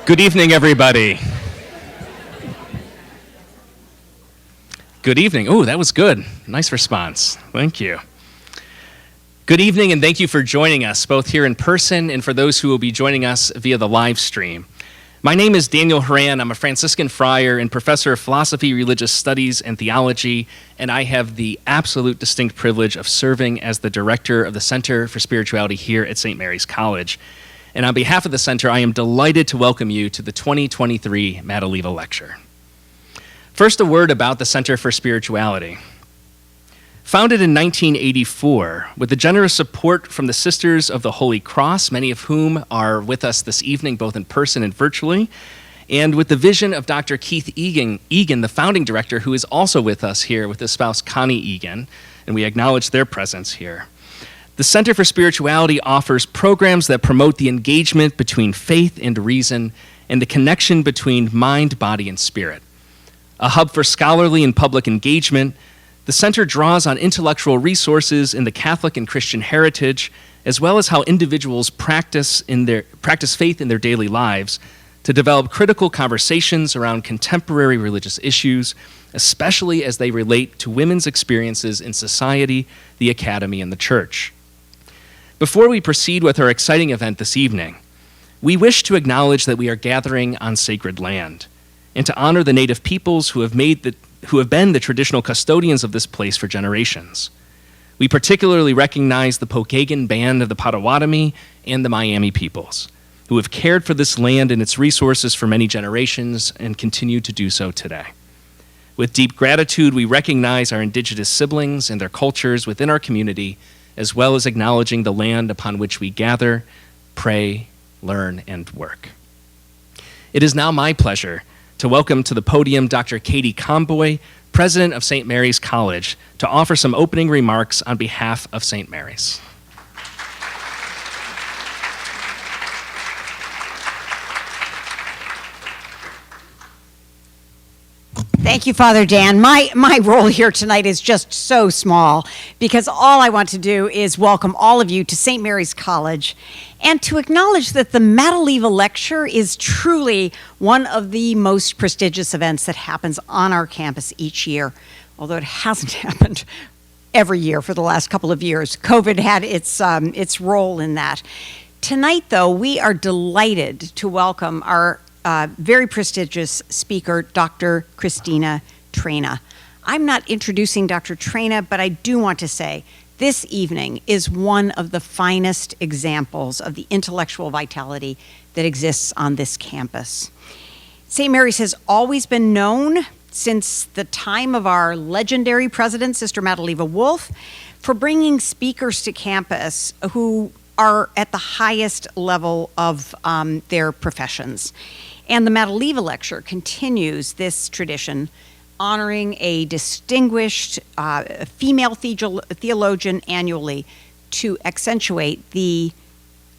Good evening, everybody. Good evening. Oh, that was good. Nice response. Thank you. Good evening, and thank you for joining us, both here in person and for those who will be joining us via the live stream. My name is Daniel Horan. I'm a Franciscan friar and professor of philosophy, religious studies, and theology, and I have the absolute distinct privilege of serving as the director of the Center for Spirituality here at St. Mary's College. And on behalf of the Center, I am delighted to welcome you to the 2023 Madeleva Lecture. First, a word about the Center for Spirituality. Founded in 1984, with the generous support from the Sisters of the Holy Cross, many of whom are with us this evening, both in person and virtually, and with the vision of Dr. Keith Egan, the founding director, who is also with us here with his spouse Connie Egan, and we acknowledge their presence here. The Center for Spirituality offers programs that promote the engagement between faith and reason and the connection between mind, body, and spirit. A hub for scholarly and public engagement, the Center draws on intellectual resources in the Catholic and Christian heritage, as well as how individuals practice faith in their daily lives to develop critical conversations around contemporary religious issues, especially as they relate to women's experiences in society, the academy, and the church. Before we proceed with our exciting event this evening, we wish to acknowledge that we are gathering on sacred land and to honor the native peoples who have been the traditional custodians of this place for generations. We particularly recognize the Pokagon Band of the Potawatomi and the Miami peoples, who have cared for this land and its resources for many generations and continue to do so today. With deep gratitude, we recognize our indigenous siblings and their cultures within our community, as well as acknowledging the land upon which we gather, pray, learn, and work. It is now my pleasure to welcome to the podium Dr. Katie Comboy, President of St. Mary's College, to offer some opening remarks on behalf of St. Mary's. Thank you, Father Dan. My role here tonight is just so small because all I want to do is welcome all of you to St. Mary's College and to acknowledge that the Madeleva Lecture is truly one of the most prestigious events that happens on our campus each year, although it hasn't happened every year for the last couple of years. COVID had its role in that. Tonight, though, we are delighted to welcome our very prestigious speaker, Dr. Cristina Traina. I'm not introducing Dr. Traina, but I do want to say this evening is one of the finest examples of the intellectual vitality that exists on this campus. St. Mary's has always been known since the time of our legendary president, Sister Madeleva Wolff, for bringing speakers to campus who are at the highest level of their professions. And the Madeleva Lecture continues this tradition, honoring a distinguished female theologian annually to accentuate the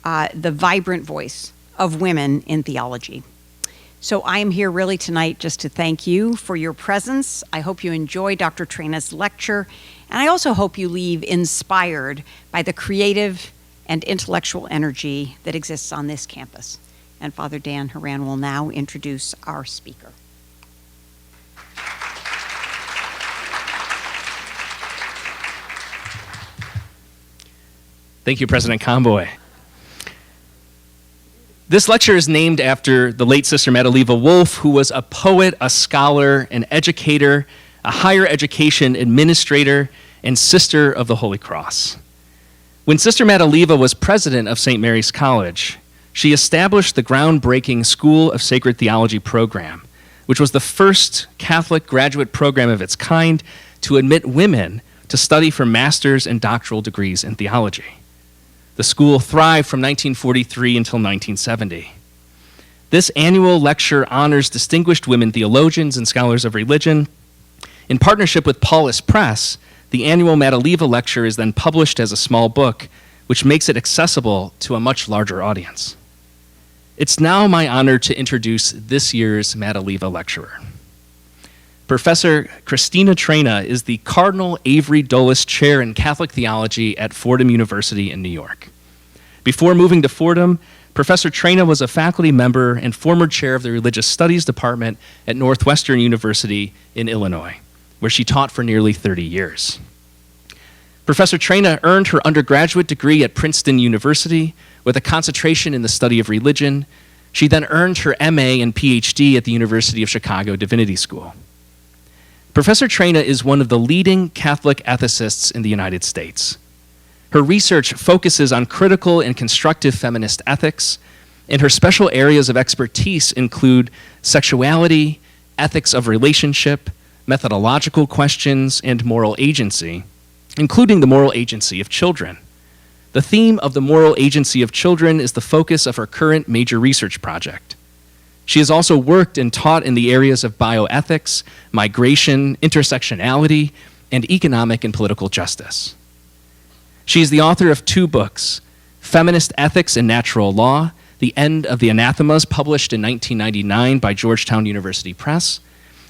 vibrant voice of women in theology. So I am here really tonight just to thank you for your presence. I hope you enjoy Dr. Traina's lecture, and I also hope you leave inspired by the creative and intellectual energy that exists on this campus. And Father Dan Horan will now introduce our speaker. Thank you, President Comboy. This lecture is named after the late Sister Madeleva Wolff, who was a poet, a scholar, an educator, a higher education administrator, and sister of the Holy Cross. When Sister Madeleva was president of St. Mary's College, she established the groundbreaking School of Sacred Theology program, which was the first Catholic graduate program of its kind to admit women to study for master's and doctoral degrees in theology. The school thrived from 1943 until 1970. This annual lecture honors distinguished women theologians and scholars of religion. In partnership with Paulus Press, the annual Madeleva Lecture is then published as a small book, which makes it accessible to a much larger audience. It's now my honor to introduce this year's Madeleva Lecturer. Professor Cristina Traina is the Cardinal Avery Dulles Chair in Catholic Theology at Fordham University in New York. Before moving to Fordham, Professor Traina was a faculty member and former chair of the Religious Studies Department at Northwestern University in Illinois, where she taught for nearly 30 years. Professor Traina earned her undergraduate degree at Princeton University with a concentration in the study of religion. She then earned her MA and PhD at the University of Chicago Divinity School. Professor Traina is one of the leading Catholic ethicists in the United States. Her research focuses on critical and constructive feminist ethics, and her special areas of expertise include sexuality, ethics of relationship, methodological questions, and moral agency, including the moral agency of children. The theme of the moral agency of children is the focus of her current major research project. She has also worked and taught in the areas of bioethics, migration, intersectionality, and economic and political justice. She is the author of 2 books, Feminist Ethics and Natural Law, The End of the Anathemas, published in 1999 by Georgetown University Press,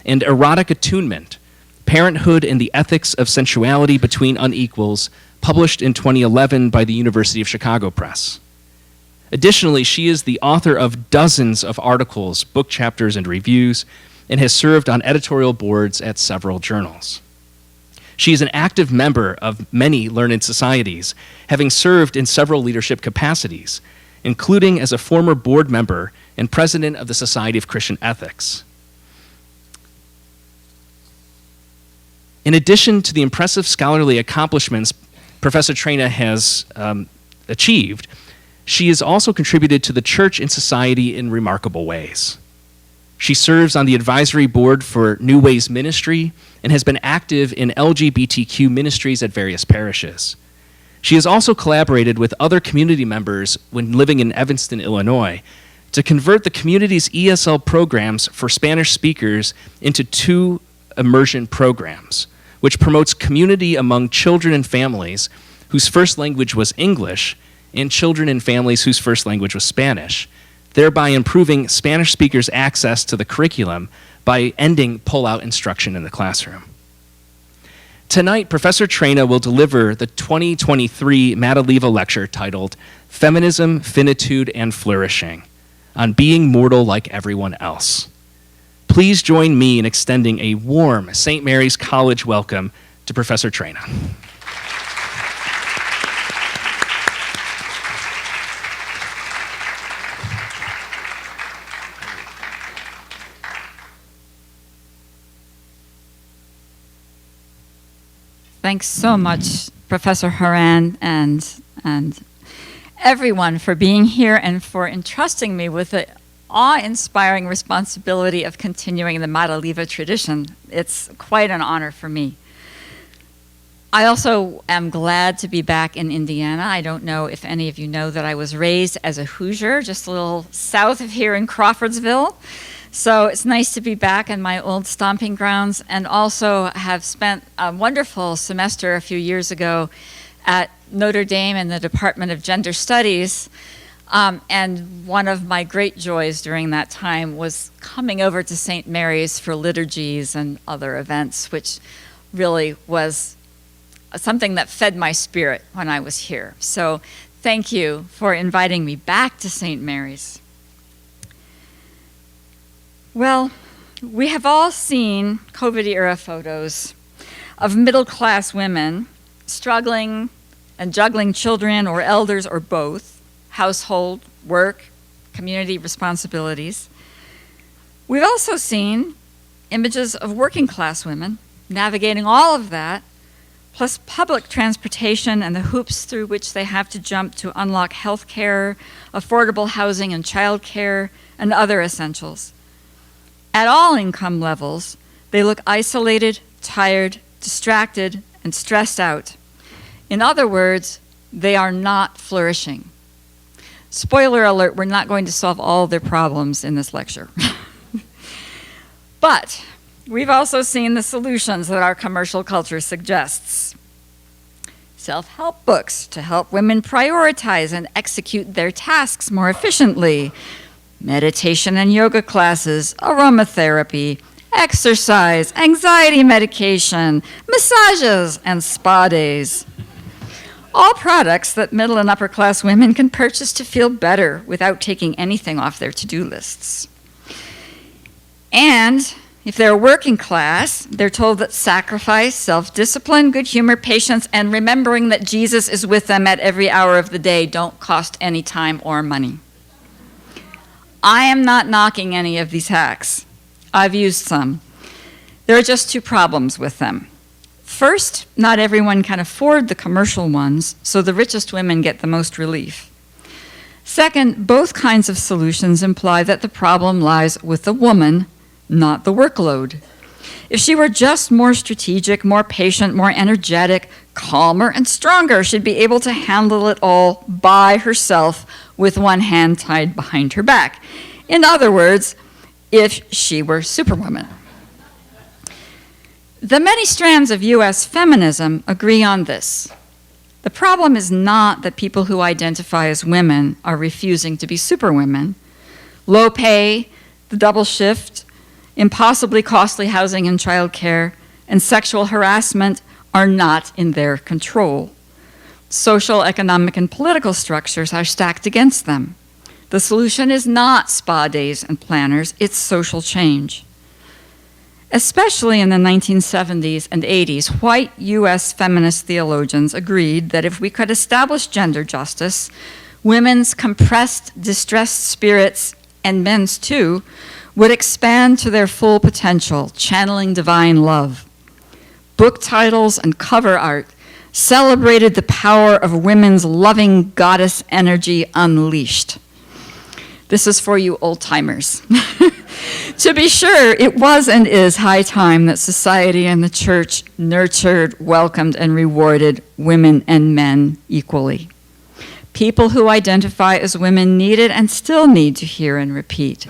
and Erotic Attunement, Parenthood and the Ethics of Sensuality Between Unequals, published in 2011 by the University of Chicago Press. Additionally, she is the author of dozens of articles, book chapters, and reviews, and has served on editorial boards at several journals. She is an active member of many learned societies, having served in several leadership capacities, including as a former board member and president of the Society of Christian Ethics. In addition to the impressive scholarly accomplishments Professor Traina has achieved, she has also contributed to the church and society in remarkable ways. She serves on the advisory board for New Ways Ministry and has been active in LGBTQ ministries at various parishes. She has also collaborated with other community members when living in Evanston, Illinois, to convert the community's ESL programs for Spanish speakers into 2 immersion programs, which promotes community among children and families whose first language was English and children and families whose first language was Spanish, thereby improving Spanish speakers' access to the curriculum by ending pull-out instruction in the classroom. Tonight, Professor Traina will deliver the 2023 Madeleva Lecture titled Feminism, Finitude, and Flourishing, on being mortal like everyone else. Please join me in extending a warm St. Mary's College welcome to Professor Traina. Thanks so much, Professor Haran, and everyone for being here and for entrusting me with the awe-inspiring responsibility of continuing the Madeleva tradition. It's quite an honor for me. I also am glad to be back in Indiana. I don't know if any of you know that I was raised as a Hoosier, just a little south of here in Crawfordsville. So it's nice to be back in my old stomping grounds, and also have spent a wonderful semester a few years ago at Notre Dame in the Department of Gender Studies. And one of my great joys during that time was coming over to St. Mary's for liturgies and other events, which really was something that fed my spirit when I was here. So thank you for inviting me back to St. Mary's. Well, we have all seen COVID-era photos of middle-class women struggling and juggling children or elders or both, household, work, community responsibilities. We've also seen images of working-class women navigating all of that, plus public transportation and the hoops through which they have to jump to unlock health care, affordable housing and child care, and other essentials. At all income levels, they look isolated, tired, distracted, and stressed out. In other words, they are not flourishing. Spoiler alert, we're not going to solve all their problems in this lecture. But we've also seen the solutions that our commercial culture suggests. Self-help books to help women prioritize and execute their tasks more efficiently. Meditation and yoga classes, aromatherapy, exercise, anxiety medication, massages, and spa days. All products that middle and upper class women can purchase to feel better without taking anything off their to-do lists. And if they're working class, they're told that sacrifice, self-discipline, good humor, patience, and remembering that Jesus is with them at every hour of the day don't cost any time or money. I am not knocking any of these hacks. I've used some. There are just two problems with them. First, not everyone can afford the commercial ones, so the richest women get the most relief. Second, both kinds of solutions imply that the problem lies with the woman, not the workload. If she were just more strategic, more patient, more energetic, calmer, and stronger, she'd be able to handle it all by herself with one hand tied behind her back. In other words, if she were Superwoman. The many strands of U.S. feminism agree on this. The problem is not that people who identify as women are refusing to be superwomen. Low pay, the double shift, impossibly costly housing and childcare, and sexual harassment are not in their control. Social, economic, and political structures are stacked against them. The solution is not spa days and planners, it's social change. Especially in the 1970s and 80s, white U.S. feminist theologians agreed that if we could establish gender justice, women's compressed, distressed spirits, and men's too, would expand to their full potential, channeling divine love. Book titles and cover art celebrated the power of women's loving goddess energy unleashed. This is for you old-timers. To be sure, it was and is high time that society and the church nurtured, welcomed, and rewarded women and men equally. People who identify as women needed and still need to hear and repeat,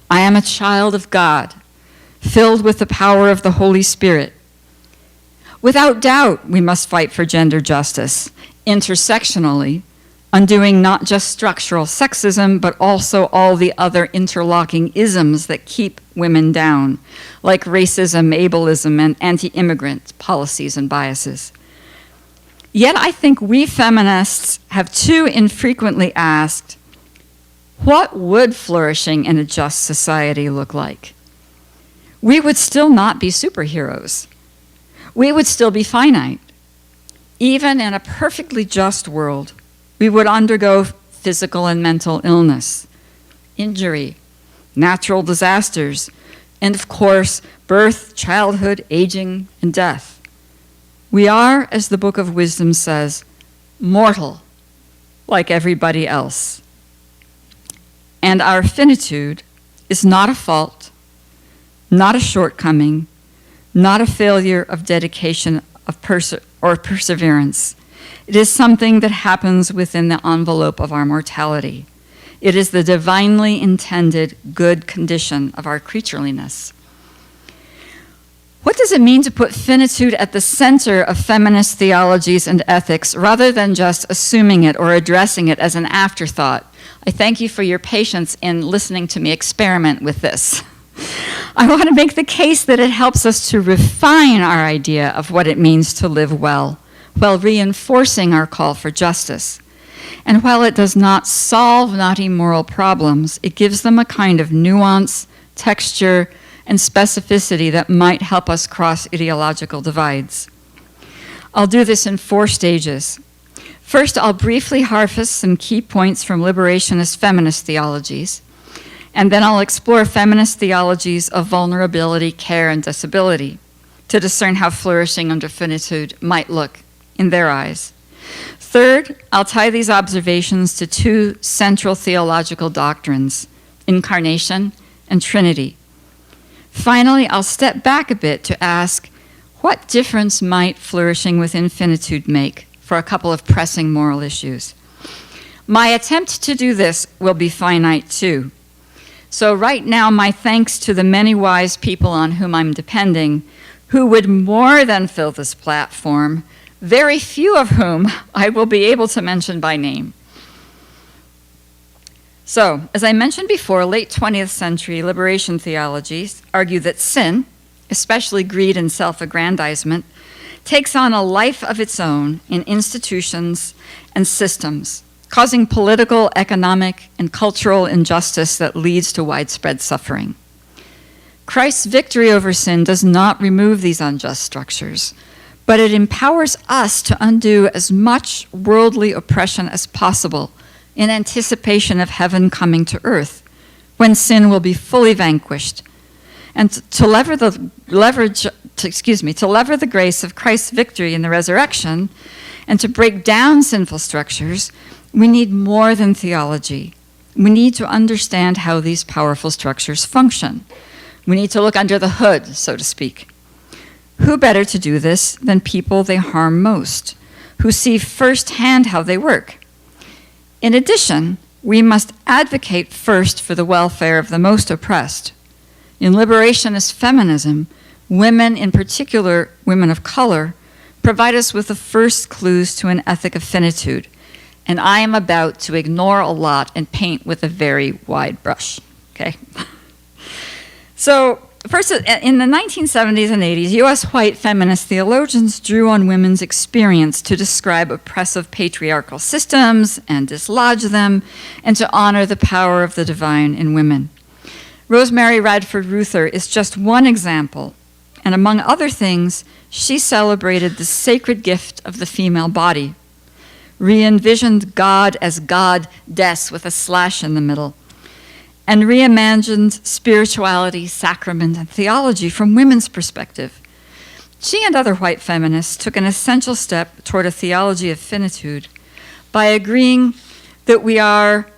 I am a child of God, filled with the power of the Holy Spirit. Without doubt, we must fight for gender justice, intersectionally, undoing not just structural sexism, but also all the other interlocking isms that keep women down, like racism, ableism, and anti-immigrant policies and biases. Yet I think we feminists have too infrequently asked, what would flourishing in a just society look like? We would still not be superheroes. We would still be finite. Even in a perfectly just world, we would undergo physical and mental illness, injury, natural disasters, and of course, birth, childhood, aging, and death. We are, as the Book of Wisdom says, mortal, like everybody else. And our finitude is not a fault, not a shortcoming, not a failure of dedication or perseverance. It is something that happens within the envelope of our mortality. It is the divinely intended good condition of our creatureliness. What does it mean to put finitude at the center of feminist theologies and ethics rather than just assuming it or addressing it as an afterthought? I thank you for your patience in listening to me experiment with this. I want to make the case that it helps us to refine our idea of what it means to live well, while reinforcing our call for justice. And while it does not solve knotty moral problems, it gives them a kind of nuance, texture, and specificity that might help us cross ideological divides. I'll do this in 4 stages. First, I'll briefly harvest some key points from liberationist feminist theologies, and then I'll explore feminist theologies of vulnerability, care, and disability to discern how flourishing under finitude might look in their eyes. Third, I'll tie these observations to 2 central theological doctrines, incarnation and Trinity. Finally, I'll step back a bit to ask, what difference might flourishing within finitude make for a couple of pressing moral issues? My attempt to do this will be finite too. So right now, my thanks to the many wise people on whom I'm depending, who would more than fill this platform, very few of whom I will be able to mention by name. So, as I mentioned before, late 20th century liberation theologies argue that sin, especially greed and self-aggrandizement, takes on a life of its own in institutions and systems, causing political, economic, and cultural injustice that leads to widespread suffering. Christ's victory over sin does not remove these unjust structures, but it empowers us to undo as much worldly oppression as possible in anticipation of heaven coming to earth, when sin will be fully vanquished. And to lever the grace of Christ's victory in the resurrection, and to break down sinful structures, we need more than theology. We need to understand how these powerful structures function. We need to look under the hood, so to speak. Who better to do this than people they harm most, who see firsthand how they work? In addition, we must advocate first for the welfare of the most oppressed. In liberationist feminism, women, in particular women of color, provide us with the first clues to an ethic of finitude, and I am about to ignore a lot and paint with a very wide brush, okay? So, first, in the 1970s and 80s, U.S. white feminist theologians drew on women's experience to describe oppressive patriarchal systems and dislodge them, and to honor the power of the divine in women. Rosemary Radford Ruether is just one example, and among other things, she celebrated the sacred gift of the female body, re-envisioned God as God-dess with a slash in the middle, and reimagined spirituality, sacrament, and theology from women's perspective. She and other white feminists took an essential step toward a theology of finitude by agreeing that we are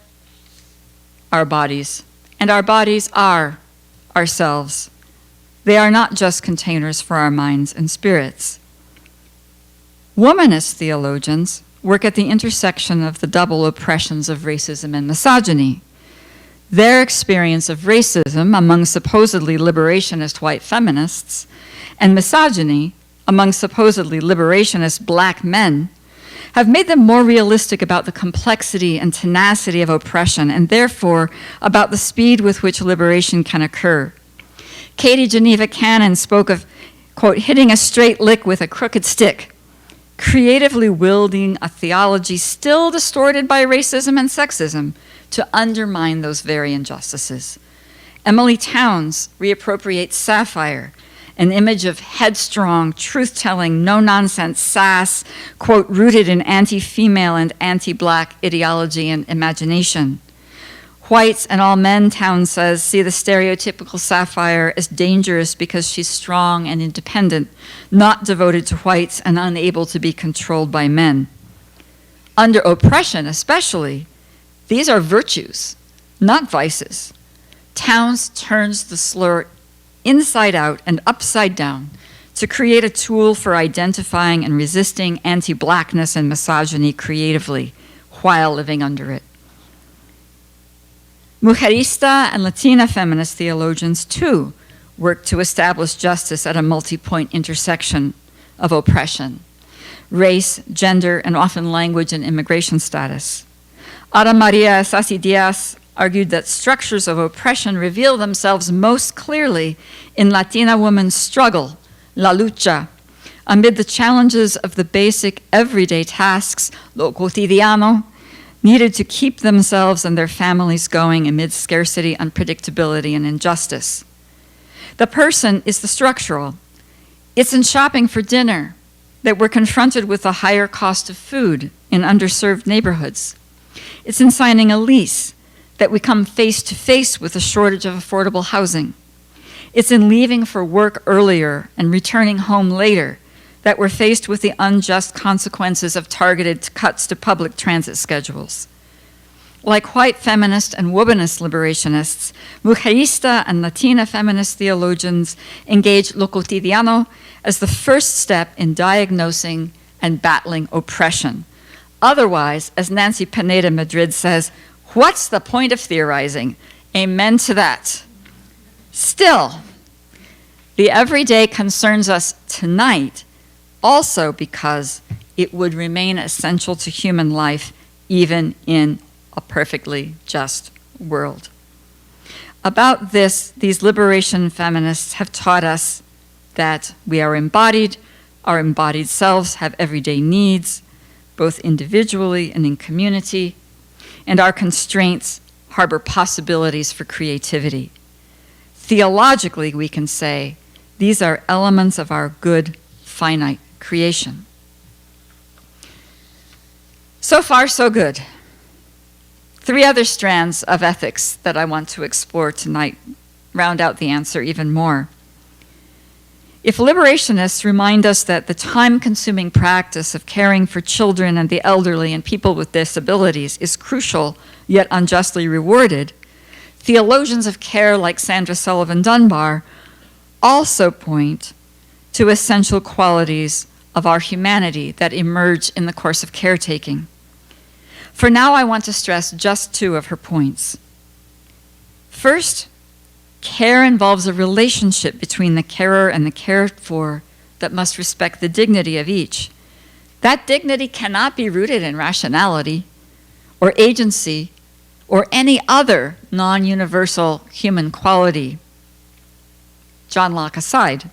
our bodies, and our bodies are ourselves. They are not just containers for our minds and spirits. Womanist theologians work at the intersection of the double oppressions of racism and misogyny. Their experience of racism among supposedly liberationist white feminists and misogyny among supposedly liberationist black men have made them more realistic about the complexity and tenacity of oppression, and therefore about the speed with which liberation can occur. Katie Geneva Cannon spoke of, quote, hitting a straight lick with a crooked stick, creatively wielding a theology still distorted by racism and sexism to undermine those very injustices. Emily Towns reappropriates Sapphire, an image of headstrong, truth-telling, no-nonsense sass, quote, rooted in anti-female and anti-black ideology and imagination. Whites and all men, Towns says, see the stereotypical Sapphire as dangerous because she's strong and independent, not devoted to whites and unable to be controlled by men. Under oppression, especially, these are virtues, not vices. Towns turns the slur inside out and upside down to create a tool for identifying and resisting anti-blackness and misogyny creatively while living under it. Mujerista and Latina feminist theologians, too, work to establish justice at a multi-point intersection of oppression, race, gender, and often language and immigration status. Ada Maria Sassi Diaz argued that structures of oppression reveal themselves most clearly in Latina women's struggle, la lucha, amid the challenges of the basic everyday tasks, lo cotidiano, needed to keep themselves and their families going amid scarcity, unpredictability, and injustice. The person is the structural. It's in shopping for dinner that we're confronted with the higher cost of food in underserved neighborhoods. It's in signing a lease that we come face to face with a shortage of affordable housing. It's in leaving for work earlier and returning home later that we're faced with the unjust consequences of targeted cuts to public transit schedules. Like white feminist and womanist liberationists, mujerista and Latina feminist theologians engage lo cotidiano as the first step in diagnosing and battling oppression. Otherwise, as Nancy Pineda Madrid says, what's the point of theorizing? Amen to that. Still, the everyday concerns us tonight also because it would remain essential to human life even in a perfectly just world. About this, these liberation feminists have taught us that we are embodied, Our embodied selves have everyday needs, both individually and in community, and our constraints harbor possibilities for creativity. Theologically, we can say these are elements of our good, finite creation. So far, so good. 3 other strands of ethics that I want to explore tonight round out the answer even more. If liberationists remind us that the time-consuming practice of caring for children and the elderly and people with disabilities is crucial, yet unjustly rewarded, theologians of care like Sandra Sullivan Dunbar also point to essential qualities of our humanity that emerge in the course of caretaking. For now, I want to stress just 2 of her points. First, care involves a relationship between the carer and the cared for that must respect the dignity of each. That dignity cannot be rooted in rationality or agency or any other non-universal human quality, John Locke aside.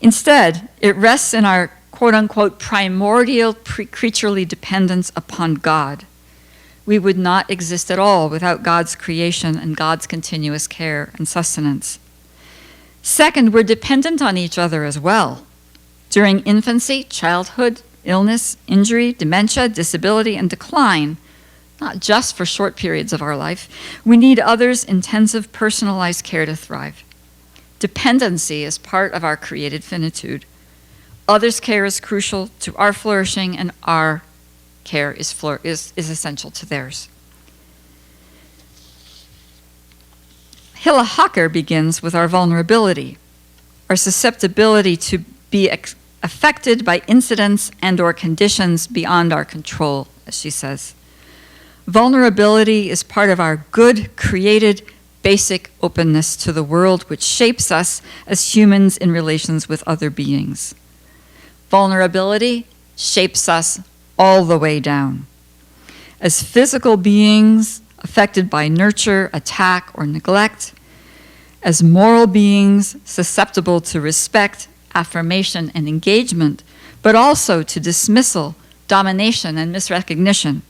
Instead, it rests in our quote-unquote primordial creaturely dependence upon God. We would not exist at all without God's creation and God's continuous care and sustenance. Second, we're dependent on each other as well. During infancy, childhood, illness, injury, dementia, disability, and decline, not just for short periods of our life, we need others' intensive, personalized care to thrive. Dependency is part of our created finitude. Others' care is crucial to our flourishing, and our care is essential to theirs. Hilla Hocker begins with our vulnerability, our susceptibility to be affected by incidents and or conditions beyond our control, as she says. Vulnerability is part of our good, created, basic openness to the world, which shapes us as humans in relations with other beings. Vulnerability shapes us all the way down. As physical beings affected by nurture, attack, or neglect, as moral beings susceptible to respect, affirmation, and engagement, but also to dismissal, domination, and misrecognition,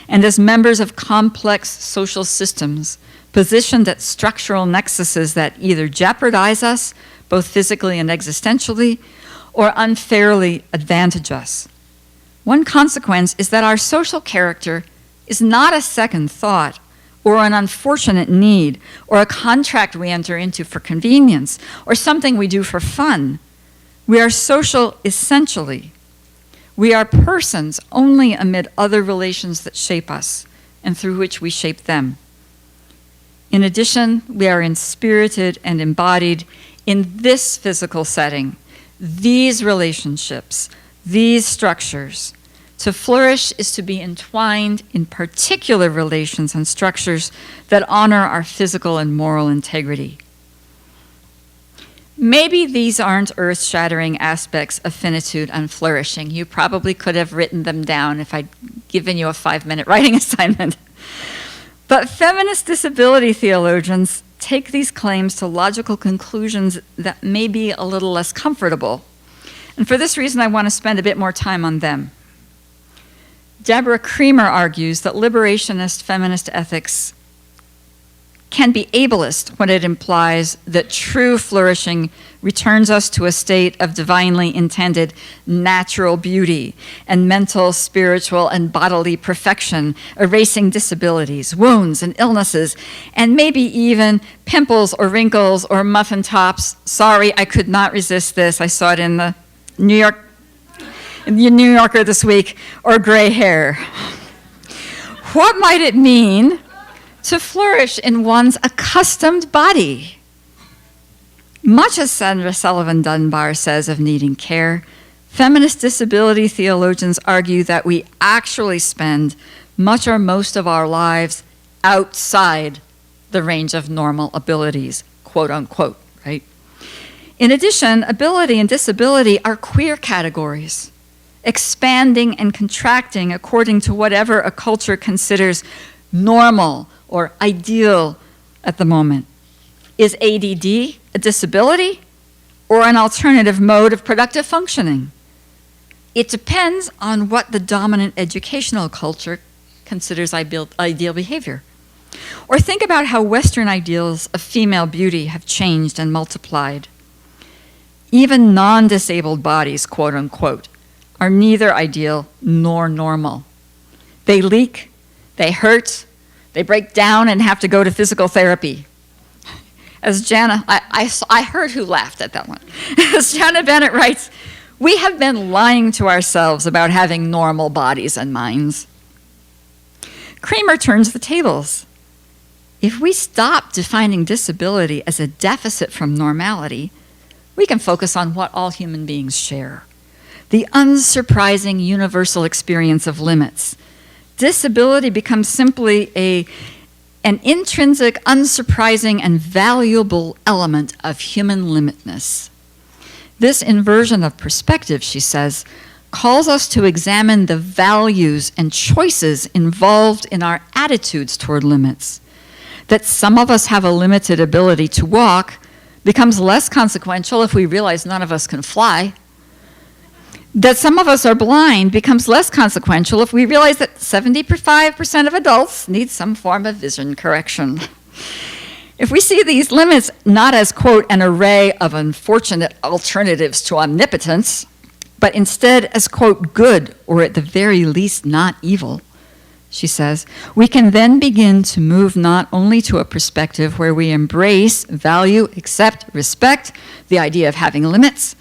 and as members of complex social systems positioned at structural nexuses that either jeopardize us, both physically and existentially, or unfairly advantage us. One consequence is that our social character is not a second thought or an unfortunate need or a contract we enter into for convenience or something we do for fun. We are social essentially. We are persons only amid other relations that shape us and through which we shape them. In addition, we are inspirited and embodied in this physical setting, these relationships, these structures. To flourish is to be entwined in particular relations and structures that honor our physical and moral integrity. Maybe these aren't earth-shattering aspects of finitude and flourishing. You probably could have written them down if I'd given you a 5-minute writing assignment. But feminist disability theologians take these claims to logical conclusions that may be a little less comfortable. And for this reason, I want to spend a bit more time on them. Deborah Creamer argues that liberationist feminist ethics can be ableist when it implies that true flourishing returns us to a state of divinely intended natural beauty and mental, spiritual, and bodily perfection, erasing disabilities, wounds, and illnesses, and maybe even pimples or wrinkles or muffin tops. Sorry, I could not resist this. I saw it in the New Yorker this week, or gray hair. What might it mean to flourish in one's accustomed body? Much as Sandra Sullivan Dunbar says of needing care, feminist disability theologians argue that we actually spend much or most of our lives outside the range of normal abilities, quote unquote, right? In addition, ability and disability are queer categories, expanding and contracting according to whatever a culture considers normal or ideal at the moment. Is ADD a disability? or an alternative mode of productive functioning. It depends on what the dominant educational culture considers ideal behavior. Or think about how Western ideals of female beauty have changed and multiplied. Even non-disabled bodies, quote unquote, are neither ideal nor normal. They leak, they hurt, they break down and have to go to physical therapy. As Jana, I heard who laughed at that one. As Jana Bennett writes, we have been lying to ourselves about having normal bodies and minds. Creamer turns the tables. If we stop defining disability as a deficit from normality, we can focus on what all human beings share. The unsurprising universal experience of limits. Disability becomes simply an intrinsic, unsurprising, and valuable element of human limitness. This inversion of perspective, she says, calls us to examine the values and choices involved in our attitudes toward limits. That some of us have a limited ability to walk becomes less consequential if we realize none of us can fly. That some of us are blind becomes less consequential if we realize that 75% of adults need some form of vision correction. If we see these limits not as, quote, an array of unfortunate alternatives to omnipotence, but instead as, quote, good, or at the very least not evil, she says, we can then begin to move not only to a perspective where we embrace, value, accept, respect the idea of having limits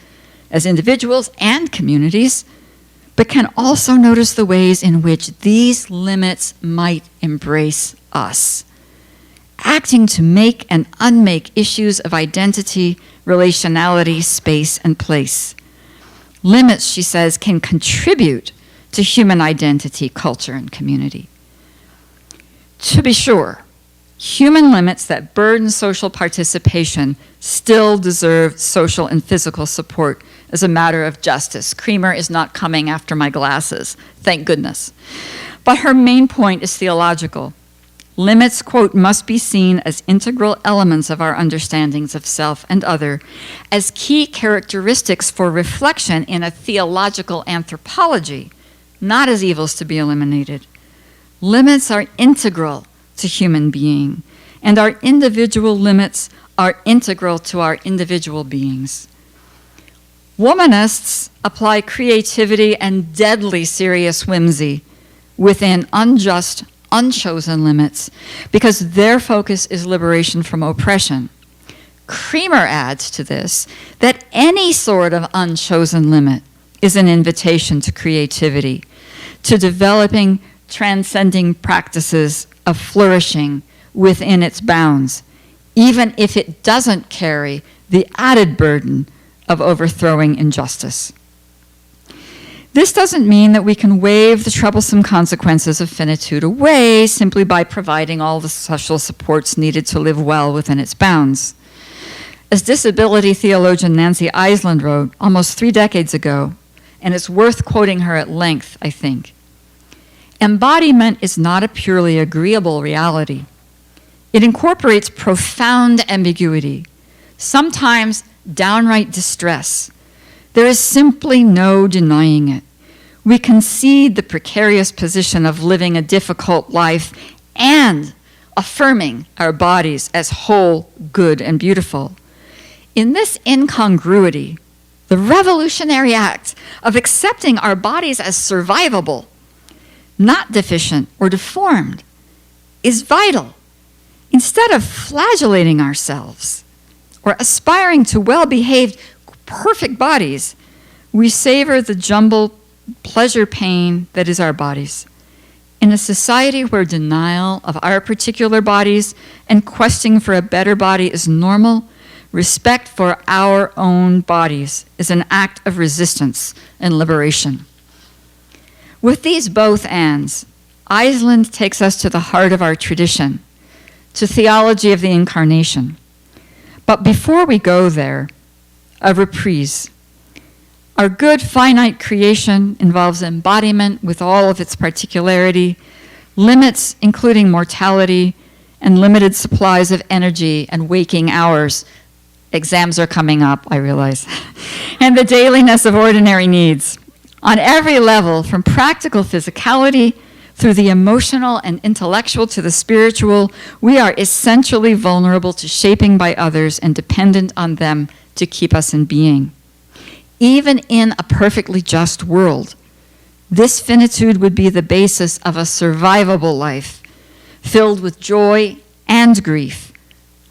as individuals and communities, but can also notice the ways in which these limits might embrace us, acting to make and unmake issues of identity, relationality, space, and place. Limits, she says, can contribute to human identity, culture, and community. To be sure, human limits that burden social participation still deserve social and physical support as a matter of justice. Creamer is not coming after my glasses, thank goodness. But her main point is theological. Limits, quote, must be seen as integral elements of our understandings of self and other, as key characteristics for reflection in a theological anthropology, not as evils to be eliminated. Limits are integral to human being, and our individual limits are integral to our individual beings. Womanists apply creativity and deadly serious whimsy within unjust, unchosen limits because their focus is liberation from oppression. Creamer adds to this that any sort of unchosen limit is an invitation to creativity, to developing transcending practices of flourishing within its bounds, even if it doesn't carry the added burden of overthrowing injustice. This doesn't mean that we can wave the troublesome consequences of finitude away simply by providing all the social supports needed to live well within its bounds. As disability theologian Nancy Iceland wrote almost 3 decades ago, and it's worth quoting her at length, I think, embodiment is not a purely agreeable reality. It incorporates profound ambiguity, sometimes downright distress. There is simply no denying it. We concede the precarious position of living a difficult life and affirming our bodies as whole, good, and beautiful. In this incongruity, the revolutionary act of accepting our bodies as survivable, not deficient or deformed, is vital. Instead of flagellating ourselves or aspiring to well-behaved, perfect bodies, we savor the jumbled pleasure-pain that is our bodies. In a society where denial of our particular bodies and questing for a better body is normal, respect for our own bodies is an act of resistance and liberation. With these both ands, Iceland takes us to the heart of our tradition, to theology of the incarnation. But before we go there, a reprise. Our good finite creation involves embodiment with all of its particularity, limits including mortality, and limited supplies of energy and waking hours, Exams are coming up, I realize. And the dailiness of ordinary needs. On every level, from practical physicality through the emotional and intellectual to the spiritual, we are essentially vulnerable to shaping by others and dependent on them to keep us in being. Even in a perfectly just world, this finitude would be the basis of a survivable life, filled with joy and grief,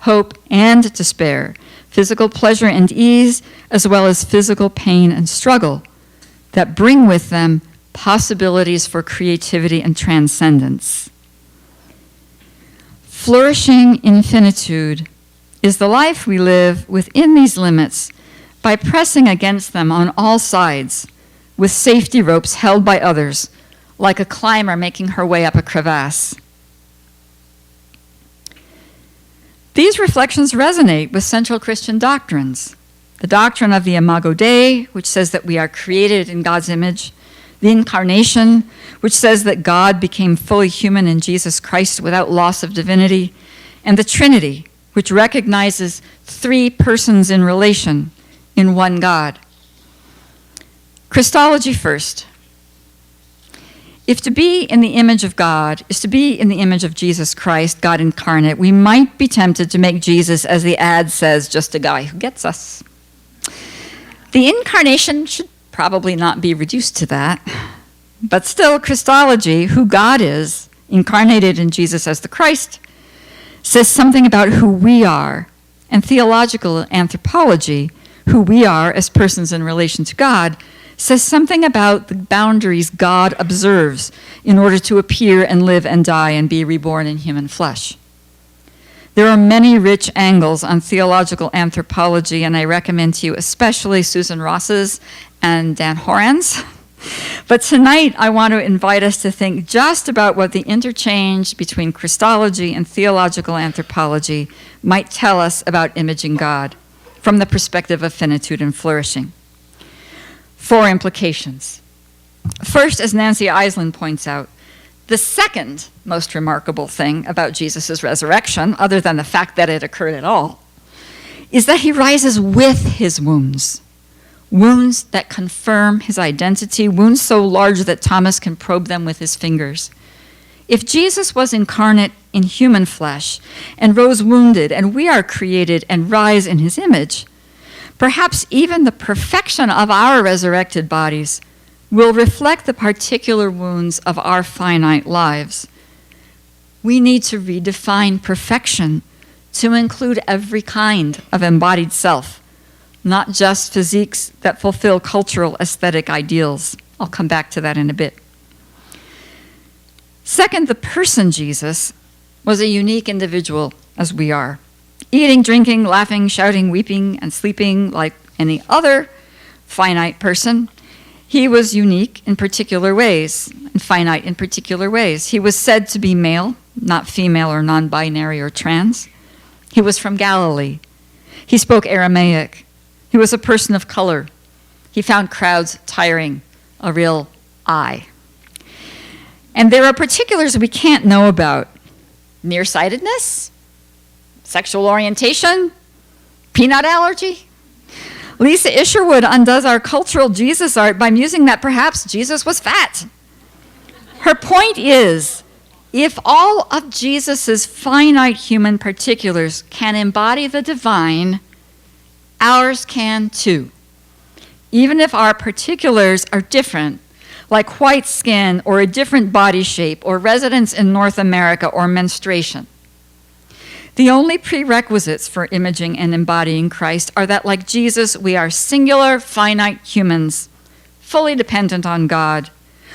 hope and despair, physical pleasure and ease, as well as physical pain and struggle that bring with them possibilities for creativity and transcendence. Flourishing in finitude is the life we live within these limits by pressing against them on all sides with safety ropes held by others, like a climber making her way up a crevasse. These reflections resonate with central Christian doctrines. The doctrine of the Imago Dei, which says that we are created in God's image, the Incarnation, which says that God became fully human in Jesus Christ without loss of divinity, and the Trinity, which recognizes three persons in relation in one God. Christology first. If to be in the image of God is to be in the image of Jesus Christ, God incarnate, we might be tempted to make Jesus, as the ad says, just a guy who gets us. The incarnation should probably not be reduced to that, but still Christology, who God is, incarnated in Jesus as the Christ, says something about who we are, and theological anthropology, who we are as persons in relation to God, says something about the boundaries God observes in order to appear and live and die and be reborn in human flesh. There are many rich angles on theological anthropology, and I recommend to you especially Susan Ross's and Dan Horan's. But tonight I want to invite us to think just about what the interchange between Christology and theological anthropology might tell us about imaging God from the perspective of finitude and flourishing. 4 implications. First, as Nancy Eisland points out, the second most remarkable thing about Jesus' resurrection, other than the fact that it occurred at all, is that he rises with his wounds. Wounds that confirm his identity, wounds so large that Thomas can probe them with his fingers. If Jesus was incarnate in human flesh and rose wounded, and we are created and rise in his image, perhaps even the perfection of our resurrected bodies will reflect the particular wounds of our finite lives. We need to redefine perfection to include every kind of embodied self, not just physiques that fulfill cultural aesthetic ideals. I'll come back to that in a bit. Second, the person Jesus was a unique individual as we are. Eating, drinking, laughing, shouting, weeping, and sleeping like any other finite person, he was unique in particular ways, and finite in particular ways. He was said to be male, not female or non-binary or trans. He was from Galilee. He spoke Aramaic. He was a person of color. He found crowds tiring, a real eye. And there are particulars we can't know about. Nearsightedness, sexual orientation, peanut allergy. Lisa Isherwood undoes our cultural Jesus art by musing that perhaps Jesus was fat. Her point is, if all of Jesus' finite human particulars can embody the divine, ours can too. Even if our particulars are different, like white skin or a different body shape or residence in North America or menstruation. The only prerequisites for imaging and embodying Christ are that, like Jesus, we are singular, finite humans, fully dependent on God,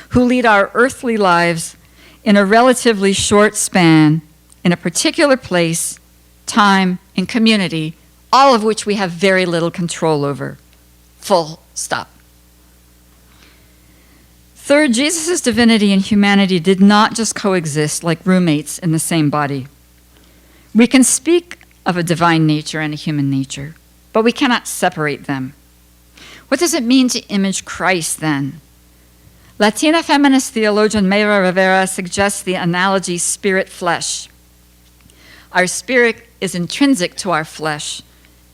who lead our earthly lives in a relatively short span, in a particular place, time, and community, all of which we have very little control over. Full stop. Third, Jesus' divinity and humanity did not just coexist like roommates in the same body. We can speak of a divine nature and a human nature, but we cannot separate them. What does it mean to image Christ, then? Latina feminist theologian Mayra Rivera suggests the analogy spirit-flesh. Our spirit is intrinsic to our flesh,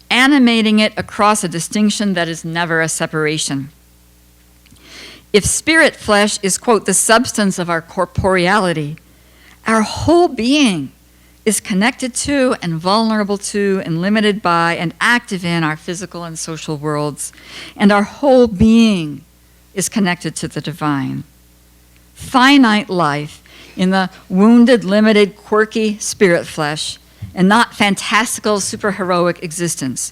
animating it across a distinction that is never a separation. If spirit flesh is, quote, the substance of our corporeality, our whole being is connected to and vulnerable to and limited by and active in our physical and social worlds, and our whole being is connected to the divine. Finite life in the wounded, limited, quirky spirit flesh, and not fantastical, superheroic existence,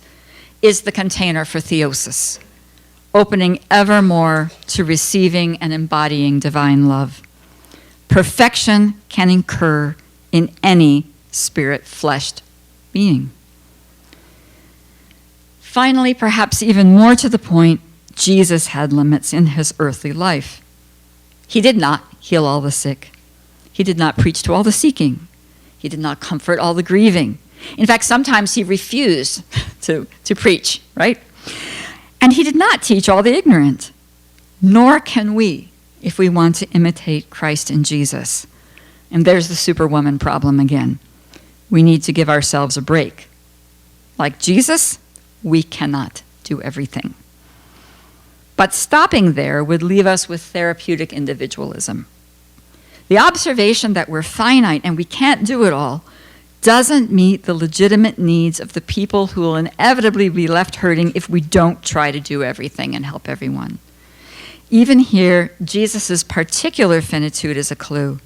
is the container for theosis, opening ever more to receiving and embodying divine love. Perfection can occur in any spirit-fleshed being. Finally, perhaps even more to the point, Jesus had limits in his earthly life. He did not heal all the sick. He did not preach to all the seeking. He did not comfort all the grieving. In fact, sometimes he refused to preach, right? And he did not teach all the ignorant. Nor can we, if we want to imitate Christ and Jesus. And there's the superwoman problem again. We need to give ourselves a break. Like Jesus, we cannot do everything. But stopping there would leave us with therapeutic individualism. The observation that we're finite and we can't do it all doesn't meet the legitimate needs of the people who will inevitably be left hurting if we don't try to do everything and help everyone. Even here, Jesus' particular finitude is a clue.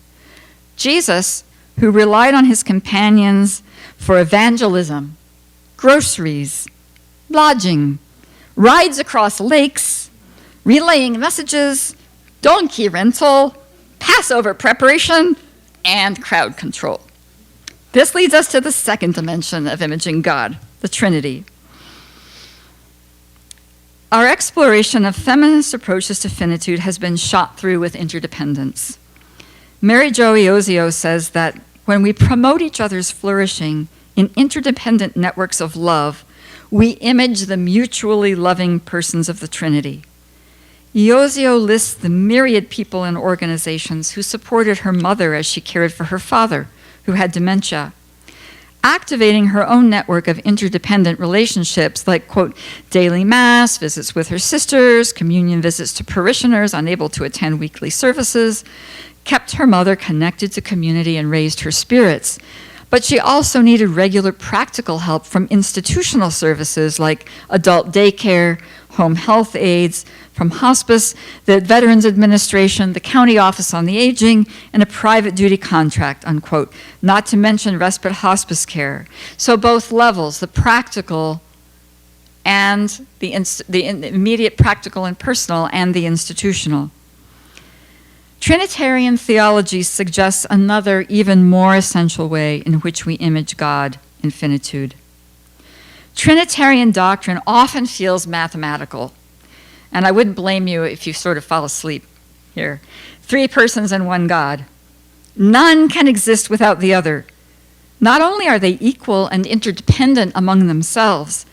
Jesus, who relied on his companions for evangelism, groceries, lodging, rides across lakes, relaying messages, donkey rental, Passover preparation, and crowd control. This leads us to the second dimension of imaging God, the Trinity. Our exploration of feminist approaches to finitude has been shot through with interdependence. Mary Jo Iosio says that when we promote each other's flourishing in interdependent networks of love, we image the mutually loving persons of the Trinity. Iosio lists the myriad people and organizations who supported her mother as she cared for her father, who had dementia, activating her own network of interdependent relationships like, quote, daily mass, visits with her sisters, communion visits to parishioners unable to attend weekly services, kept her mother connected to community and raised her spirits. But she also needed regular practical help from institutional services like adult daycare, home health aides, from hospice, the Veterans Administration, the County Office on the Aging, and a private duty contract, unquote, not to mention respite hospice care. So both levels, the practical and the immediate practical and personal and the institutional. Trinitarian theology suggests another, even more essential way in which we image God in finitude. Trinitarian doctrine often feels mathematical, and I wouldn't blame you if you sort of fall asleep here. 3 persons and 1 God. None can exist without the other. Not only are they equal and interdependent among themselves,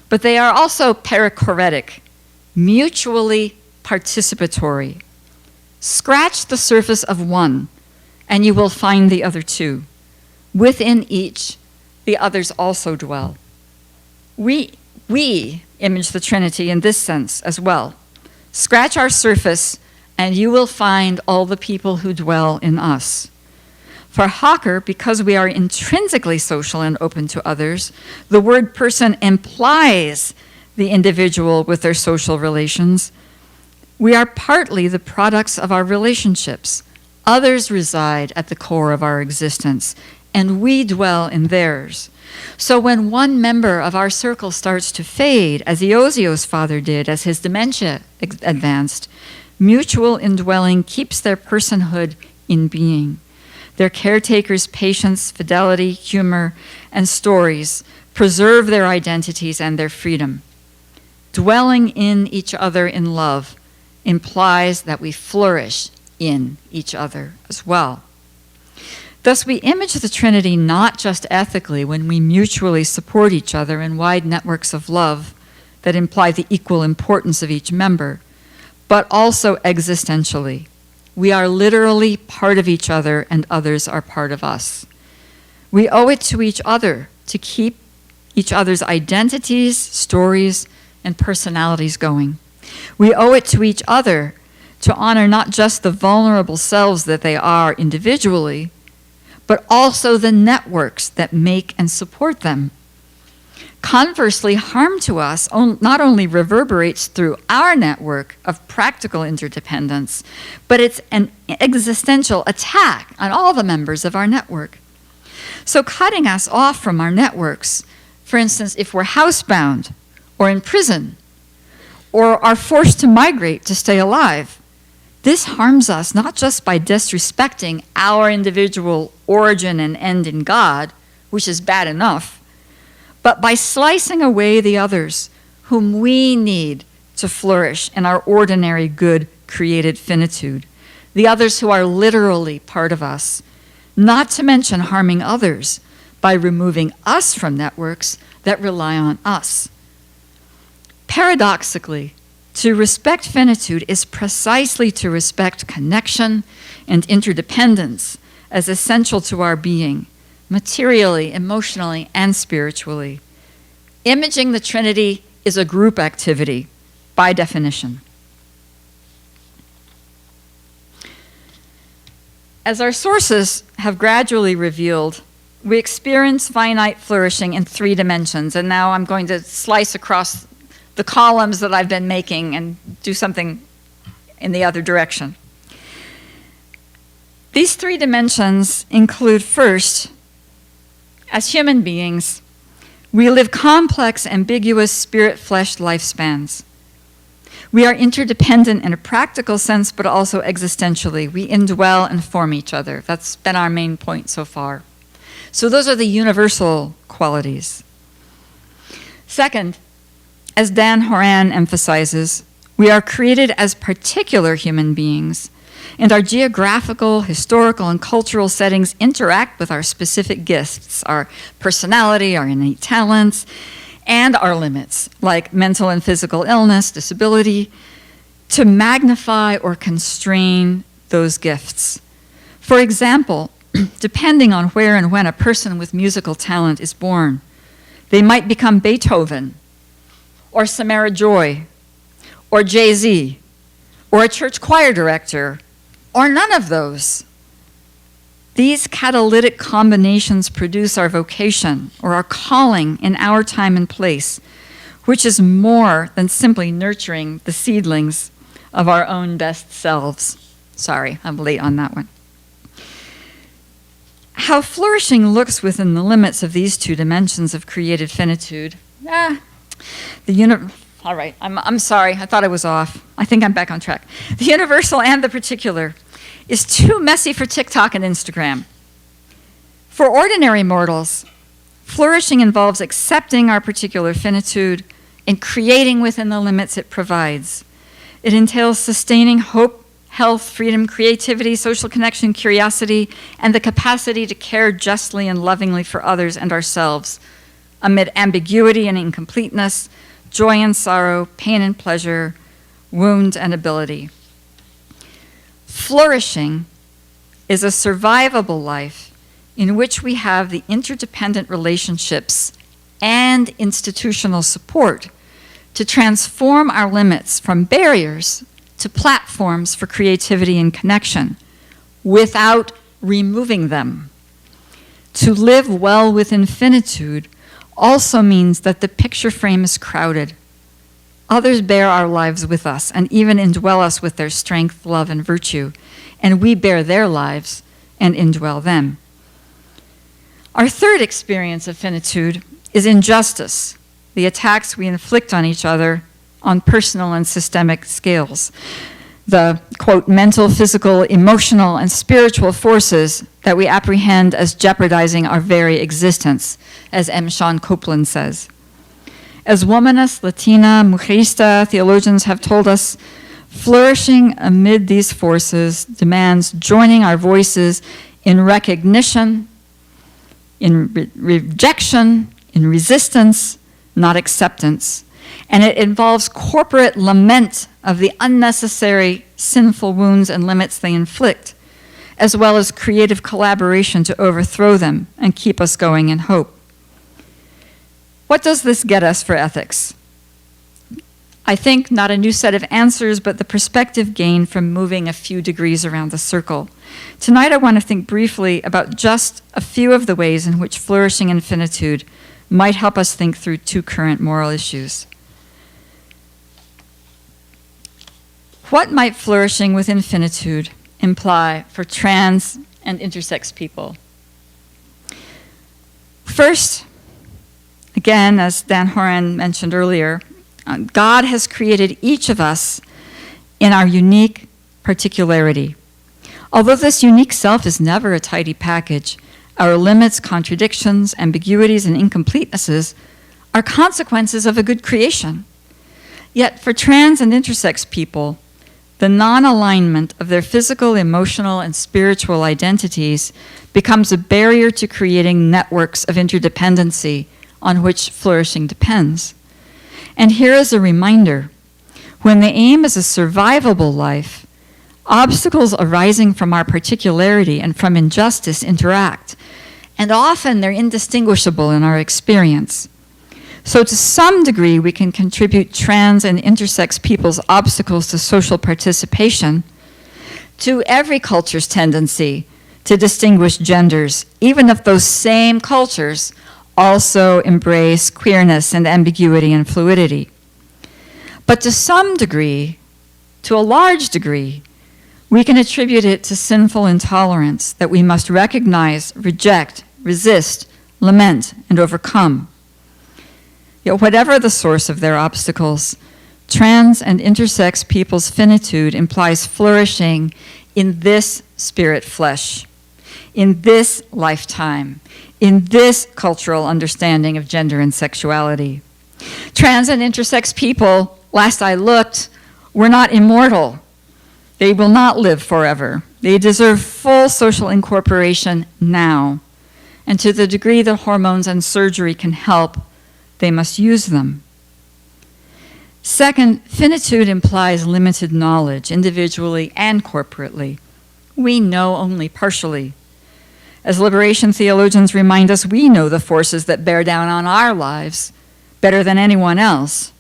but they are also perichoretic, mutually participatory. Scratch the surface of one, and you will find the other 2. Within each, the others also dwell. We image the Trinity in this sense as well. Scratch our surface, and you will find all the people who dwell in us. For Hawker, because we are intrinsically social and open to others, the word person implies the individual with their social relations. We are partly the products of our relationships. Others reside at the core of our existence, and we dwell in theirs. So when one member of our circle starts to fade, as Iosio's father did as his dementia advanced, mutual indwelling keeps their personhood in being. Their caretakers' patience, fidelity, humor, and stories preserve their identities and their freedom. Dwelling in each other in love implies that we flourish in each other as well. Thus, we image the Trinity not just ethically when we mutually support each other in wide networks of love that imply the equal importance of each member, but also existentially. We are literally part of each other, and others are part of us. We owe it to each other to keep each other's identities, stories, and personalities going. We owe it to each other to honor not just the vulnerable selves that they are individually, but also the networks that make and support them. Conversely, harm to us not only reverberates through our network of practical interdependence, but it's an existential attack on all the members of our network. So cutting us off from our networks, for instance, if we're housebound or in prison or are forced to migrate to stay alive, this harms us not just by disrespecting our individual origin and end in God, which is bad enough, but by slicing away the others whom we need to flourish in our ordinary good created finitude, the others who are literally part of us, not to mention harming others by removing us from networks that rely on us. Paradoxically, to respect finitude is precisely to respect connection and interdependence as essential to our being, materially, emotionally, and spiritually. Imaging the Trinity is a group activity, by definition. As our sources have gradually revealed, we experience finite flourishing in 3 dimensions, and now I'm going to slice across the columns that I've been making and do something in the other direction. These 3 dimensions include, first, as human beings, we live complex, ambiguous, spirit-flesh lifespans. We are interdependent in a practical sense, but also existentially. We indwell and form each other. That's been our main point so far. So those are the universal qualities. Second, as Dan Horan emphasizes, we are created as particular human beings, and our geographical, historical, and cultural settings interact with our specific gifts, our personality, our innate talents, and our limits, like mental and physical illness, disability, to magnify or constrain those gifts. For example, depending on where and when a person with musical talent is born, they might become Beethoven, or Samara Joy, or Jay-Z, or a church choir director, or none of those. These catalytic combinations produce our vocation, or our calling in our time and place, which is more than simply nurturing the seedlings of our own best selves. Sorry, I'm late on that one. How flourishing looks within the limits of these 2 dimensions of created finitude. All right, I'm sorry, I thought I was off. I think I'm back on track. The universal and the particular is too messy for TikTok and Instagram. For ordinary mortals, flourishing involves accepting our particular finitude and creating within the limits it provides. It entails sustaining hope, health, freedom, creativity, social connection, curiosity, and the capacity to care justly and lovingly for others and ourselves, amid ambiguity and incompleteness, joy and sorrow, pain and pleasure, wound and ability. Flourishing is a survivable life in which we have the interdependent relationships and institutional support to transform our limits from barriers to platforms for creativity and connection without removing them. To live well with infinitude also means that the picture frame is crowded. Others bear our lives with us and even indwell us with their strength, love, and virtue, and we bear their lives and indwell them. Our third experience of finitude is injustice, the attacks we inflict on each other on personal and systemic scales. The, quote, mental, physical, emotional, and spiritual forces that we apprehend as jeopardizing our very existence, as M. Sean Copeland says. As womanist, Latina, mujerista theologians have told us, flourishing amid these forces demands joining our voices in recognition, in rejection, in resistance, not acceptance. And it involves corporate lament of the unnecessary sinful wounds and limits they inflict, as well as creative collaboration to overthrow them and keep us going in hope. What does this get us for ethics? I think not a new set of answers, but the perspective gained from moving a few degrees around the circle. Tonight I want to think briefly about just a few of the ways in which flourishing and finitude might help us think through two current moral issues. What might flourishing with finitude imply for trans and intersex people? First, again, as Dan Horan mentioned earlier, God has created each of us in our unique particularity. Although this unique self is never a tidy package, our limits, contradictions, ambiguities, and incompletenesses are consequences of a good creation. Yet for trans and intersex people, the non-alignment of their physical, emotional, and spiritual identities becomes a barrier to creating networks of interdependency on which flourishing depends. And here is a reminder: when the aim is a survivable life, obstacles arising from our particularity and from injustice interact, and often they're indistinguishable in our experience. So to some degree, we can contribute trans and intersex people's obstacles to social participation to every culture's tendency to distinguish genders, even if those same cultures also embrace queerness and ambiguity and fluidity. But to some degree, to a large degree, we can attribute it to sinful intolerance that we must recognize, reject, resist, lament, and overcome. Yet whatever the source of their obstacles, trans and intersex people's finitude implies flourishing in this spirit flesh, in this lifetime, in this cultural understanding of gender and sexuality. Trans and intersex people, last I looked, were not immortal. They will not live forever. They deserve full social incorporation now. And to the degree that hormones and surgery can help, they must use them. Second, finitude implies limited knowledge, individually and corporately. We know only partially. As liberation theologians remind us, we know the forces that bear down on our lives better than anyone else.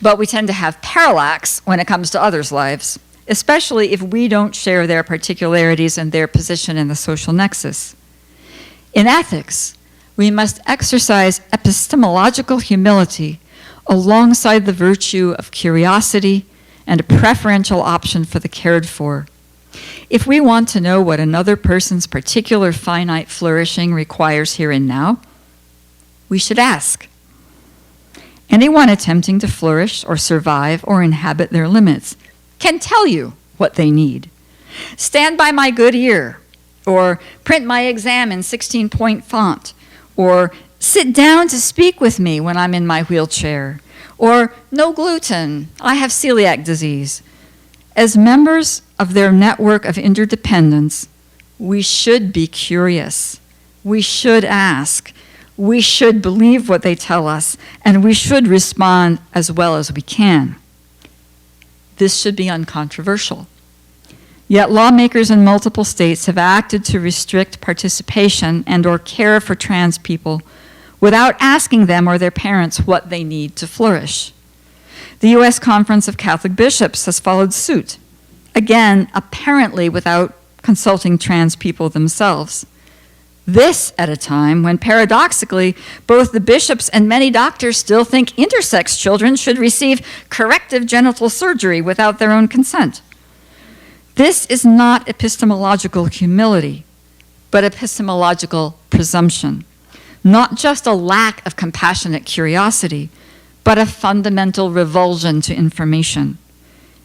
But we tend to have parallax when it comes to others' lives, especially if we don't share their particularities and their position in the social nexus. In ethics, we must exercise epistemological humility alongside the virtue of curiosity and a preferential option for the cared for. If we want to know what another person's particular finite flourishing requires here and now, we should ask. Anyone attempting to flourish or survive or inhabit their limits can tell you what they need. Stand by my good ear, or print my exam in 16-point font, or sit down to speak with me when I'm in my wheelchair, or no gluten, I have celiac disease. As members of their network of interdependence, we should be curious. We should ask. We should believe what they tell us, and we should respond as well as we can. This should be uncontroversial. Yet lawmakers in multiple states have acted to restrict participation and or care for trans people without asking them or their parents what they need to flourish. The U.S. Conference of Catholic Bishops has followed suit, again, apparently without consulting trans people themselves. This at a time when, paradoxically, both the bishops and many doctors still think intersex children should receive corrective genital surgery without their own consent. This is not epistemological humility, but epistemological presumption. Not just a lack of compassionate curiosity, but a fundamental revulsion to information.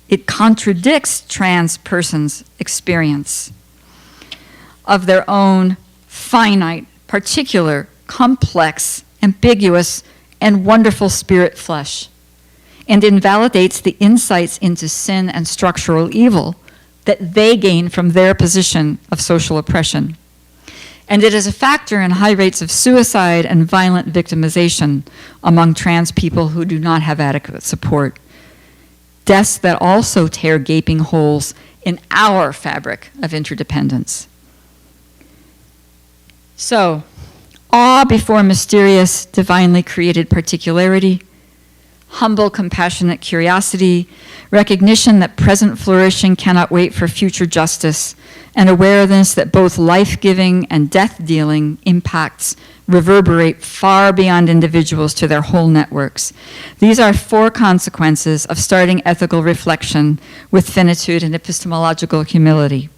It contradicts trans persons' experience of their own finite, particular, complex, ambiguous, and wonderful spirit flesh, and invalidates the insights into sin and structural evil that they gain from their position of social oppression. And it is a factor in high rates of suicide and violent victimization among trans people who do not have adequate support. Deaths that also tear gaping holes in our fabric of interdependence. So, awe before mysterious, divinely created particularity, humble, compassionate curiosity, recognition that present flourishing cannot wait for future justice, and awareness that both life-giving and death-dealing impacts reverberate far beyond individuals to their whole networks. These are 4 consequences of starting ethical reflection with finitude and epistemological humility.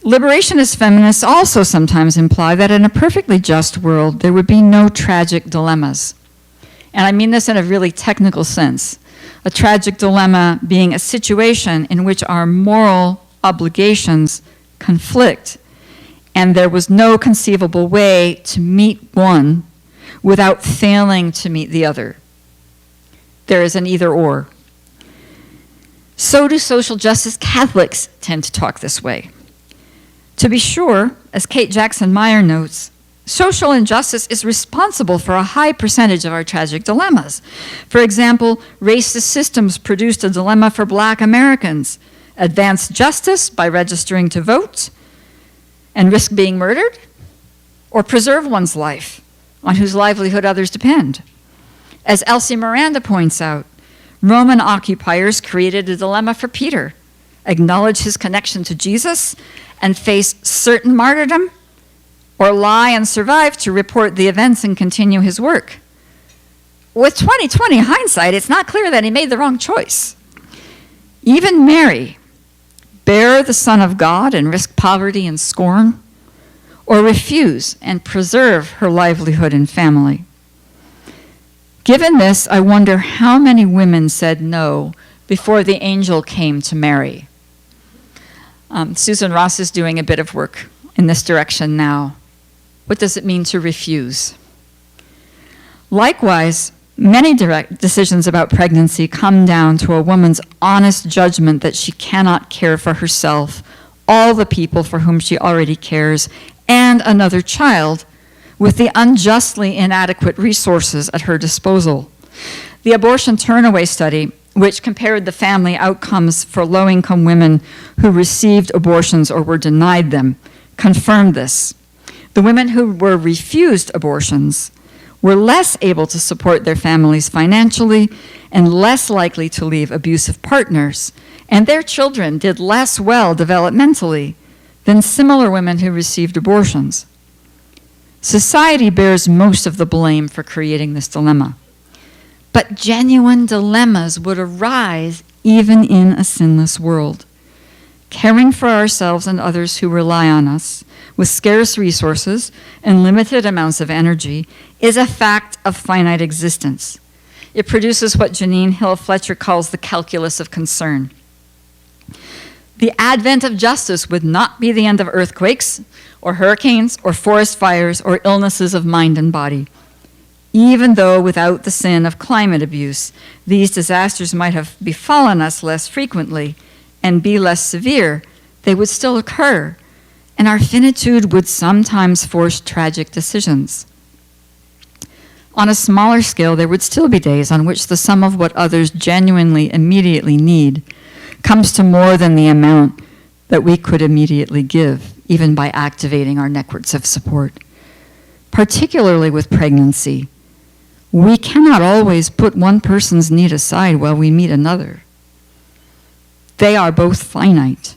Liberationist feminists also sometimes imply that in a perfectly just world, there would be no tragic dilemmas. And I mean this in a really technical sense. A tragic dilemma being a situation in which our moral obligations conflict, and there was no conceivable way to meet one without failing to meet the other. There is an either-or. So do social justice Catholics tend to talk this way. To be sure, as Kate Jackson Meyer notes, social injustice is responsible for a high percentage of our tragic dilemmas. For example, racist systems produced a dilemma for Black Americans: advance justice by registering to vote and risk being murdered, or preserve one's life, on whose livelihood others depend. As Elsie Miranda points out, Roman occupiers created a dilemma for Peter: acknowledge his connection to Jesus and face certain martyrdom, or lie and survive to report the events and continue his work. With 20/20 hindsight, it's not clear that he made the wrong choice. Even Mary, bear the Son of God and risk poverty and scorn, or refuse and preserve her livelihood and family. Given this, I wonder how many women said no before the angel came to Mary. Susan Ross is doing a bit of work in this direction now. What does it mean to refuse? Likewise, many direct decisions about pregnancy come down to a woman's honest judgment that she cannot care for herself, all the people for whom she already cares, and another child with the unjustly inadequate resources at her disposal. The abortion turnaway study, which compared the family outcomes for low-income women who received abortions or were denied them, confirmed this. The women who were refused abortions were less able to support their families financially and less likely to leave abusive partners, and their children did less well developmentally than similar women who received abortions. Society bears most of the blame for creating this dilemma. But genuine dilemmas would arise even in a sinless world. Caring for ourselves and others who rely on us with scarce resources and limited amounts of energy is a fact of finite existence. It produces what Janine Hill Fletcher calls the calculus of concern. The advent of justice would not be the end of earthquakes or hurricanes or forest fires or illnesses of mind and body. Even though without the sin of climate abuse, these disasters might have befallen us less frequently and be less severe, they would still occur, and our finitude would sometimes force tragic decisions. On a smaller scale, there would still be days on which the sum of what others genuinely immediately need comes to more than the amount that we could immediately give, even by activating our networks of support. Particularly with pregnancy, we cannot always put one person's need aside while we meet another. They are both finite.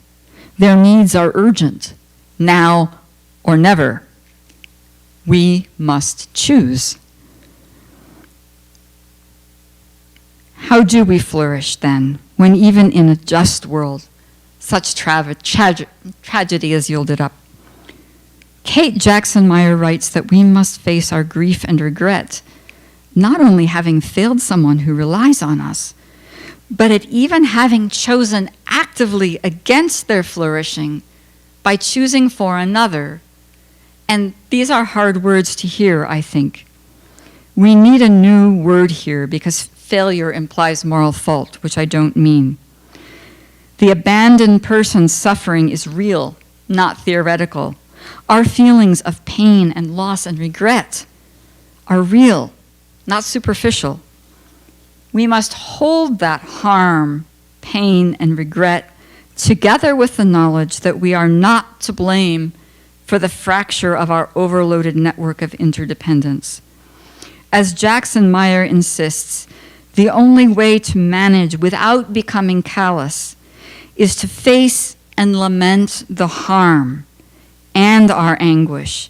Their needs are urgent, now or never. We must choose. How do we flourish then, when even in a just world, such tragedy is yielded up? Kate Jackson Meyer writes that we must face our grief and regret, not only having failed someone who relies on us, but at even having chosen actively against their flourishing by choosing for another. And these are hard words to hear, I think. We need a new word here because failure implies moral fault, which I don't mean. The abandoned person's suffering is real, not theoretical. Our feelings of pain and loss and regret are real, not superficial. We must hold that harm, pain, and regret together with the knowledge that we are not to blame for the fracture of our overloaded network of interdependence. As Jackson Meyer insists, the only way to manage without becoming callous is to face and lament the harm and our anguish,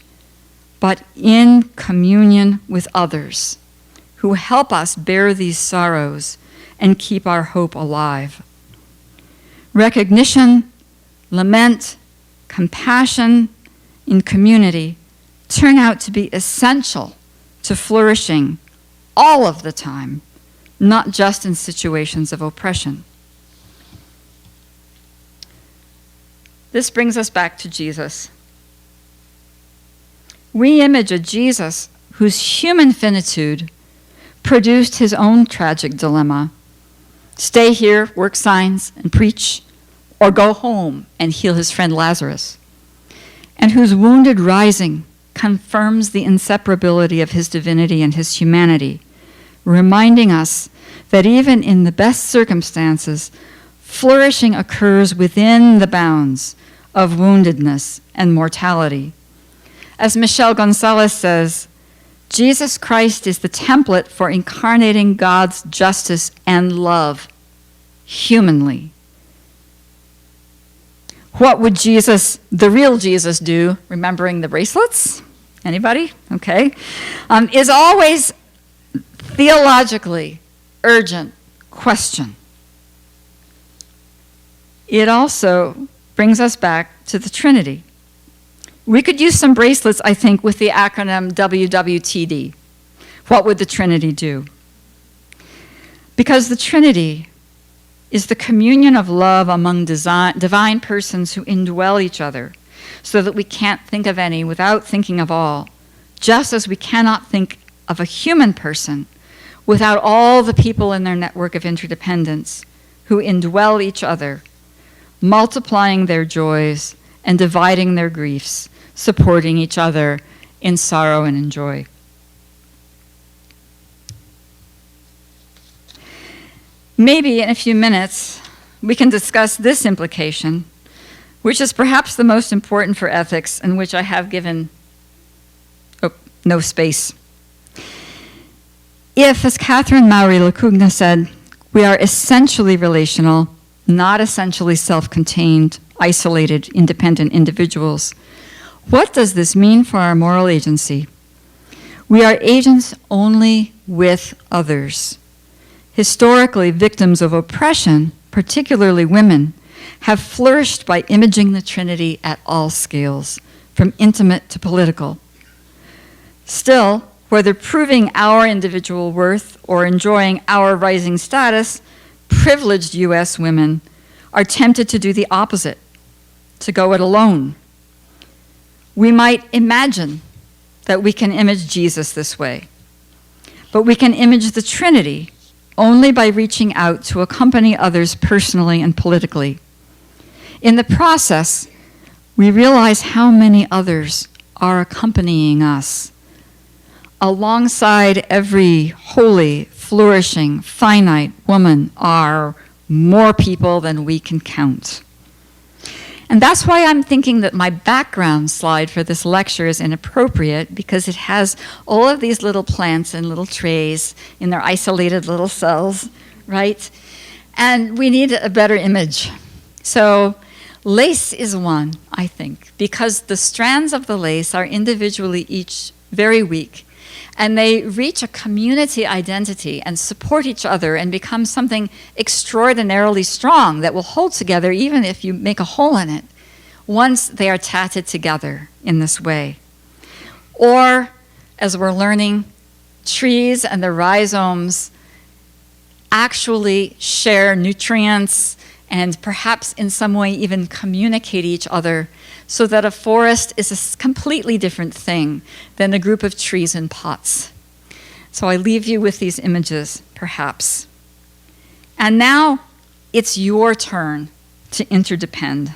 but in communion with others who help us bear these sorrows and keep our hope alive. Recognition, lament, compassion in community turn out to be essential to flourishing all of the time, not just in situations of oppression. This brings us back to Jesus. We image a Jesus whose human finitude produced his own tragic dilemma: stay here, work signs, and preach, or go home and heal his friend Lazarus, and whose wounded rising confirms the inseparability of his divinity and his humanity, reminding us that even in the best circumstances, flourishing occurs within the bounds of woundedness and mortality. As Michelle Gonzalez says, Jesus Christ is the template for incarnating God's justice and love humanly. What would Jesus, the real Jesus, do? Remembering the bracelets? Anybody? Okay. Is always theologically urgent question. It also brings us back to the Trinity. We could use some bracelets, I think, with the acronym WWTD. What would the Trinity do? Because the Trinity is the communion of love among divine persons who indwell each other, so that we can't think of any without thinking of all, just as we cannot think of a human person without all the people in their network of interdependence who indwell each other, multiplying their joys and dividing their griefs, supporting each other in sorrow and in joy. Maybe in a few minutes, we can discuss this implication, which is perhaps the most important for ethics, and which I have given no space. If, as Catherine Maury Lacugna said, we are essentially relational, not essentially self-contained, isolated, independent individuals, what does this mean for our moral agency? We are agents only with others. Historically, victims of oppression, particularly women, have flourished by imaging the Trinity at all scales, from intimate to political. Still, whether proving our individual worth or enjoying our rising status, privileged U.S. women are tempted to do the opposite, to go it alone. We might imagine that we can image Jesus this way, but we can image the Trinity only by reaching out to accompany others personally and politically. In the process, we realize how many others are accompanying us. Alongside every holy, flourishing, finite woman are more people than we can count. And that's why I'm thinking that my background slide for this lecture is inappropriate, because it has all of these little plants and little trays in their isolated little cells, right? And we need a better image. So lace is one, I think, because the strands of the lace are individually each very weak, and they reach a community identity and support each other and become something extraordinarily strong that will hold together even if you make a hole in it, once they are tatted together in this way. Or, as we're learning, trees and the rhizomes actually share nutrients and perhaps in some way even communicate each other, so that a forest is a completely different thing than a group of trees in pots. So I leave you with these images, perhaps. And now it's your turn to interdepend.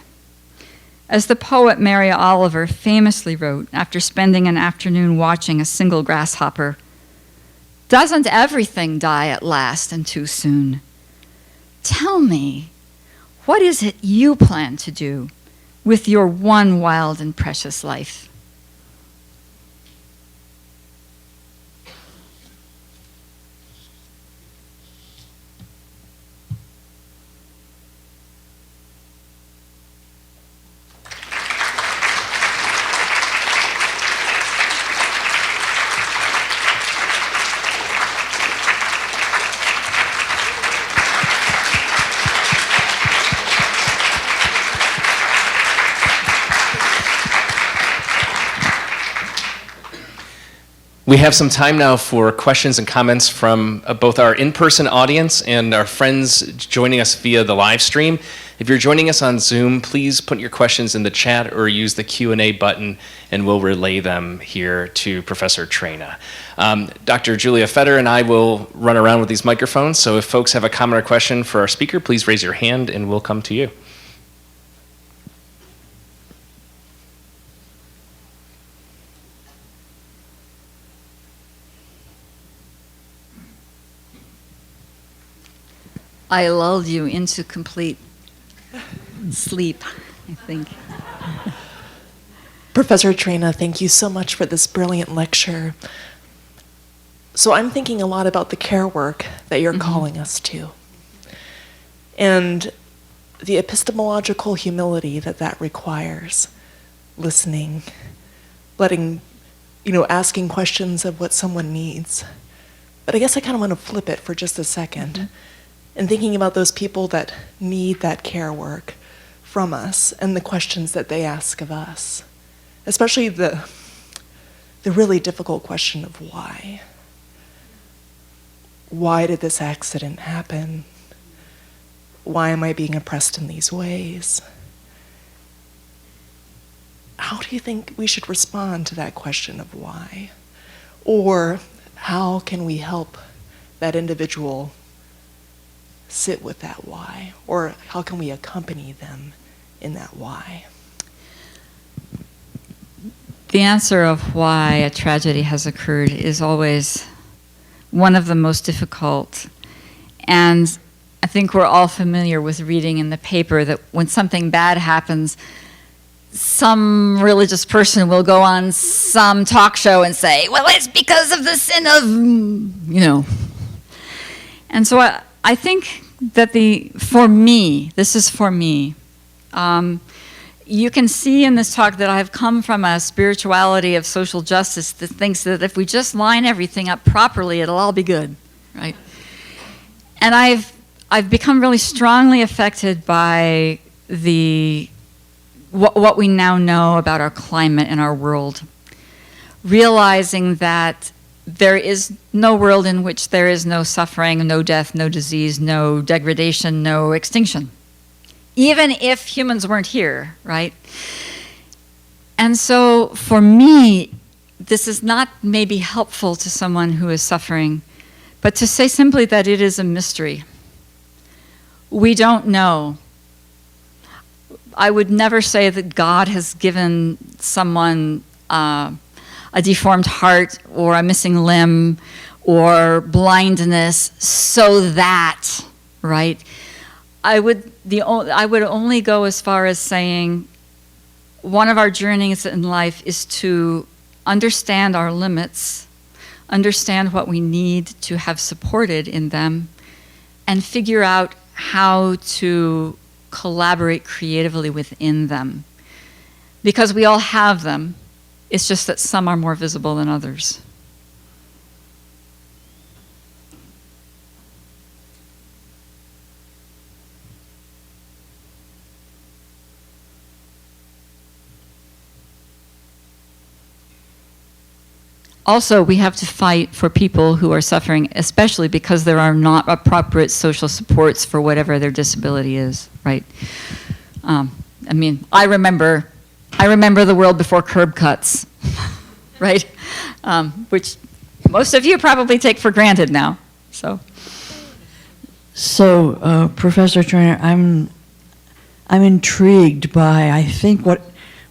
As the poet Mary Oliver famously wrote after spending an afternoon watching a single grasshopper, "Doesn't everything die at last and too soon? Tell me, what is it you plan to do with your one wild and precious life. We have some time now for questions and comments from both our in-person audience and our friends joining us via the live stream. If you're joining us on Zoom, please put your questions in the chat or use the Q&A button, and we'll relay them here to Professor Traina. Dr. Julia Fetter and I will run around with these microphones, so if folks have a comment or question for our speaker, please raise your hand and we'll come to you. I lulled you into complete sleep, I think. Professor Traina, thank you so much for this brilliant lecture. So I'm thinking a lot about the care work that you're calling us to, and the epistemological humility that that requires. Listening, asking questions of what someone needs. But I guess I kind of want to flip it for just a second. And thinking about those people that need that care work from us and the questions that they ask of us, especially the really difficult question of why. Why did this accident happen? Why am I being oppressed in these ways? How do you think we should respond to that question of why? Or how can we help that individual sit with that why? Or how can we accompany them in that why? The answer of why a tragedy has occurred is always one of the most difficult. And I think we're all familiar with reading in the paper that when something bad happens, some religious person will go on some talk show and say, well, it's because of the sin of, And so I think that for me, you can see in this talk that I've come from a spirituality of social justice that thinks that if we just line everything up properly, it'll all be good, right? And I've become really strongly affected by what we now know about our climate and our world, realizing that there is no world in which there is no suffering, no death, no disease, no degradation, no extinction. Even if humans weren't here, right? And so for me, this is not maybe helpful to someone who is suffering, but to say simply that it is a mystery. We don't know. I would never say that God has given someone a deformed heart or a missing limb or blindness so that, right? I would only go as far as saying one of our journeys in life is to understand our limits, understand what we need to have supported in them, and figure out how to collaborate creatively within them. Because we all have them, it's just that some are more visible than others. Also, we have to fight for people who are suffering, especially because there are not appropriate social supports for whatever their disability is, right? I remember the world before curb cuts, right? Which most of you probably take for granted now. So, Professor Traina, I'm intrigued by, I think, what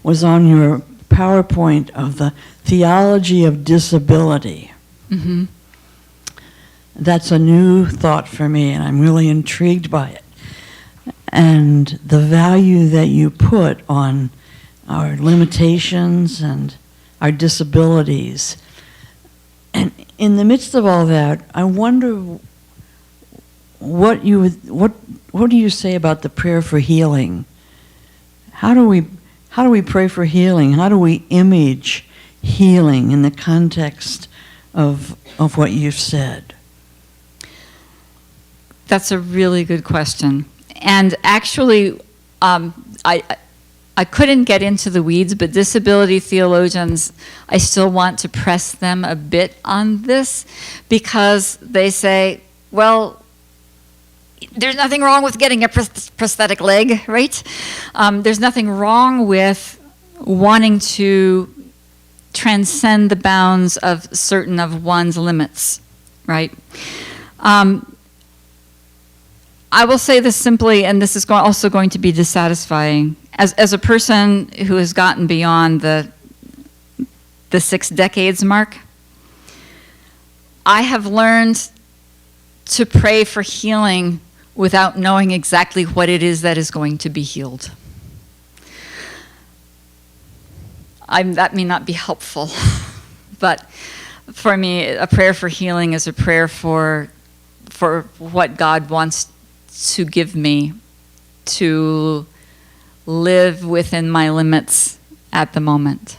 was on your PowerPoint of the theology of disability. mm-hmm. That's a new thought for me, and I'm really intrigued by it. and the value that you put on our limitations and our disabilities. And in the midst of all that, I wonder what do you say about the prayer for healing? How do we pray for healing? How do we image healing in the context of what you've said? That's a really good question. And actually, I couldn't get into the weeds, but disability theologians, I still want to press them a bit on this, because they say, well, there's nothing wrong with getting a prosthetic leg, right? There's nothing wrong with wanting to transcend the bounds of certain of one's limits, right? I will say this simply, and this is also going to be dissatisfying. As a person who has gotten beyond the 6 decades mark, I have learned to pray for healing without knowing exactly what it is that is going to be healed. That may not be helpful, but for me, a prayer for healing is a prayer for what God wants to give me to live within my limits at the moment.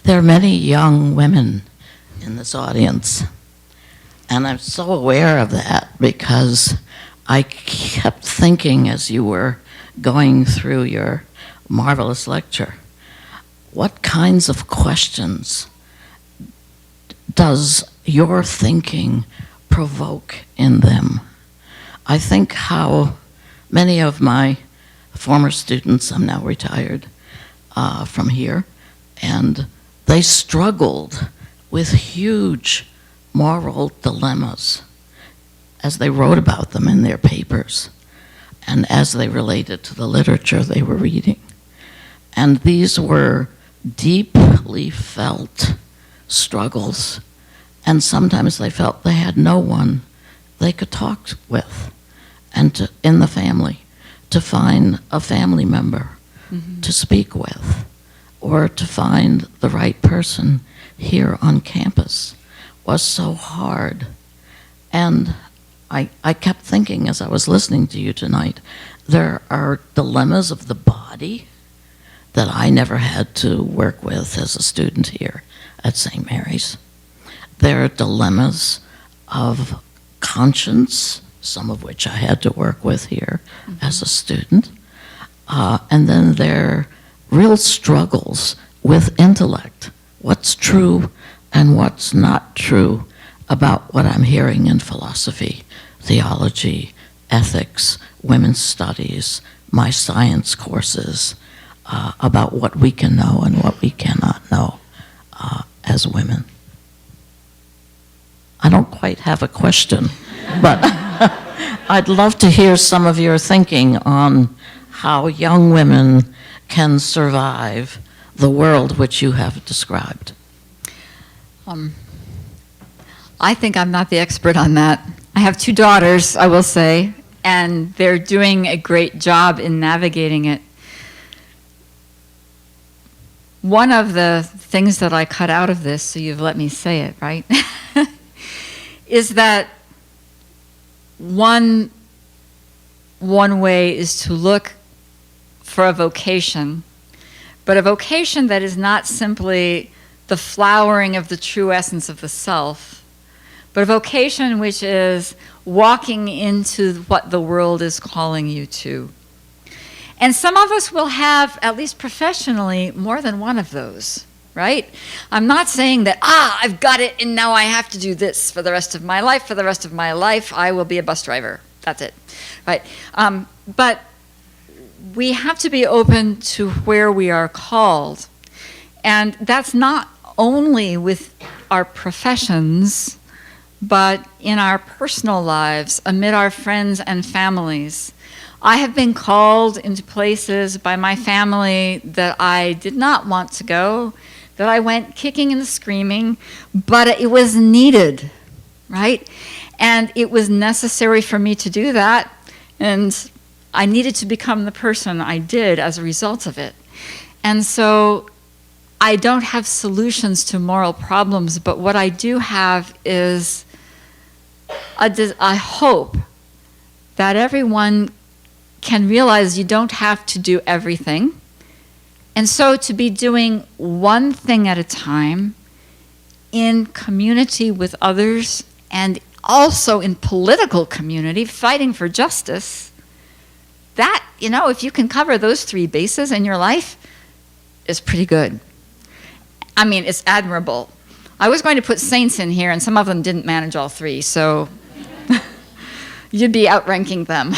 There are many young women in this audience, and I'm so aware of that because I kept thinking as you were going through your marvelous lecture, what kinds of questions does your thinking provoke in them? I think how many of my former students, I'm now retired from here, and they struggled with huge moral dilemmas as they wrote about them in their papers and as they related to the literature they were reading. And these were deeply felt struggles, and sometimes they felt they had no one they could talk with and in the family, to find a family member to speak with, or to find the right person here on campus was so hard. And I kept thinking as I was listening to you tonight, there are dilemmas of the body that I never had to work with as a student here at St. Mary's. There are dilemmas of conscience, some of which I had to work with here as a student. And then there are real struggles with intellect. What's true and what's not true about what I'm hearing in philosophy, theology, ethics, women's studies, my science courses, about what we can know and what we cannot know as women. I don't quite have a question, but I'd love to hear some of your thinking on how young women can survive the world which you have described. I think I'm not the expert on that. I have 2 daughters, I will say, and they're doing a great job in navigating it. One of the things that I cut out of this, so you've let me say it, right, is that one way is to look for a vocation, but a vocation that is not simply the flowering of the true essence of the self, but a vocation which is walking into what the world is calling you to. And some of us will have, at least professionally, more than one of those, right? I'm not saying that, I've got it and now I have to do this for the rest of my life. For the rest of my life, I will be a bus driver. That's it, right? But we have to be open to where we are called. And that's not only with our professions, but in our personal lives, amid our friends and families. I have been called into places by my family that I did not want to go, that I went kicking and screaming, but it was needed, right? And it was necessary for me to do that, and I needed to become the person I did as a result of it. And so I don't have solutions to moral problems, but what I do have is I hope that everyone can realize you don't have to do everything. And so to be doing one thing at a time in community with others and also in political community, fighting for justice, that, if you can cover those 3 bases in your life, is pretty good. I mean, it's admirable. I was going to put saints in here, and some of them didn't manage all 3, so you'd be outranking them.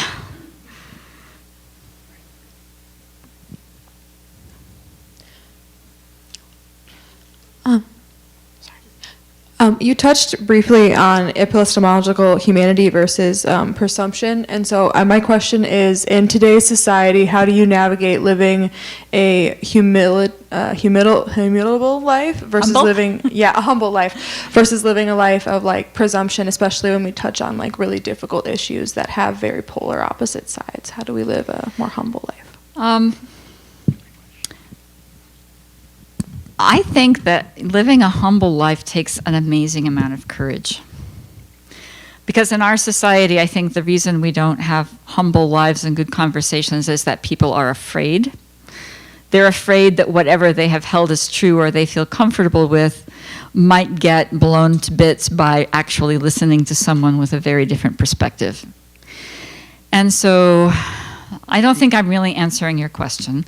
You touched briefly on epistemological humanity versus presumption, and so my question is, in today's society, how do you navigate living a humilable life versus living a humble life versus living a life of presumption, especially when we touch on really difficult issues that have very polar opposite sides? How do we live a more humble life? I think that living a humble life takes an amazing amount of courage. Because in our society, I think the reason we don't have humble lives and good conversations is that people are afraid. They're afraid that whatever they have held as true or they feel comfortable with might get blown to bits by actually listening to someone with a very different perspective. And so I don't think I'm really answering your question.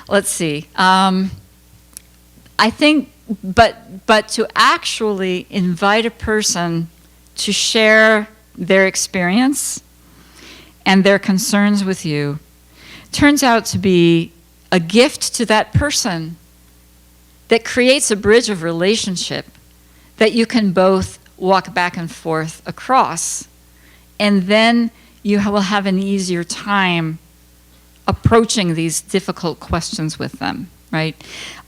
Let's see. I think, but to actually invite a person to share their experience and their concerns with you turns out to be a gift to that person that creates a bridge of relationship that you can both walk back and forth across. And then you will have an easier time approaching these difficult questions with them. Right?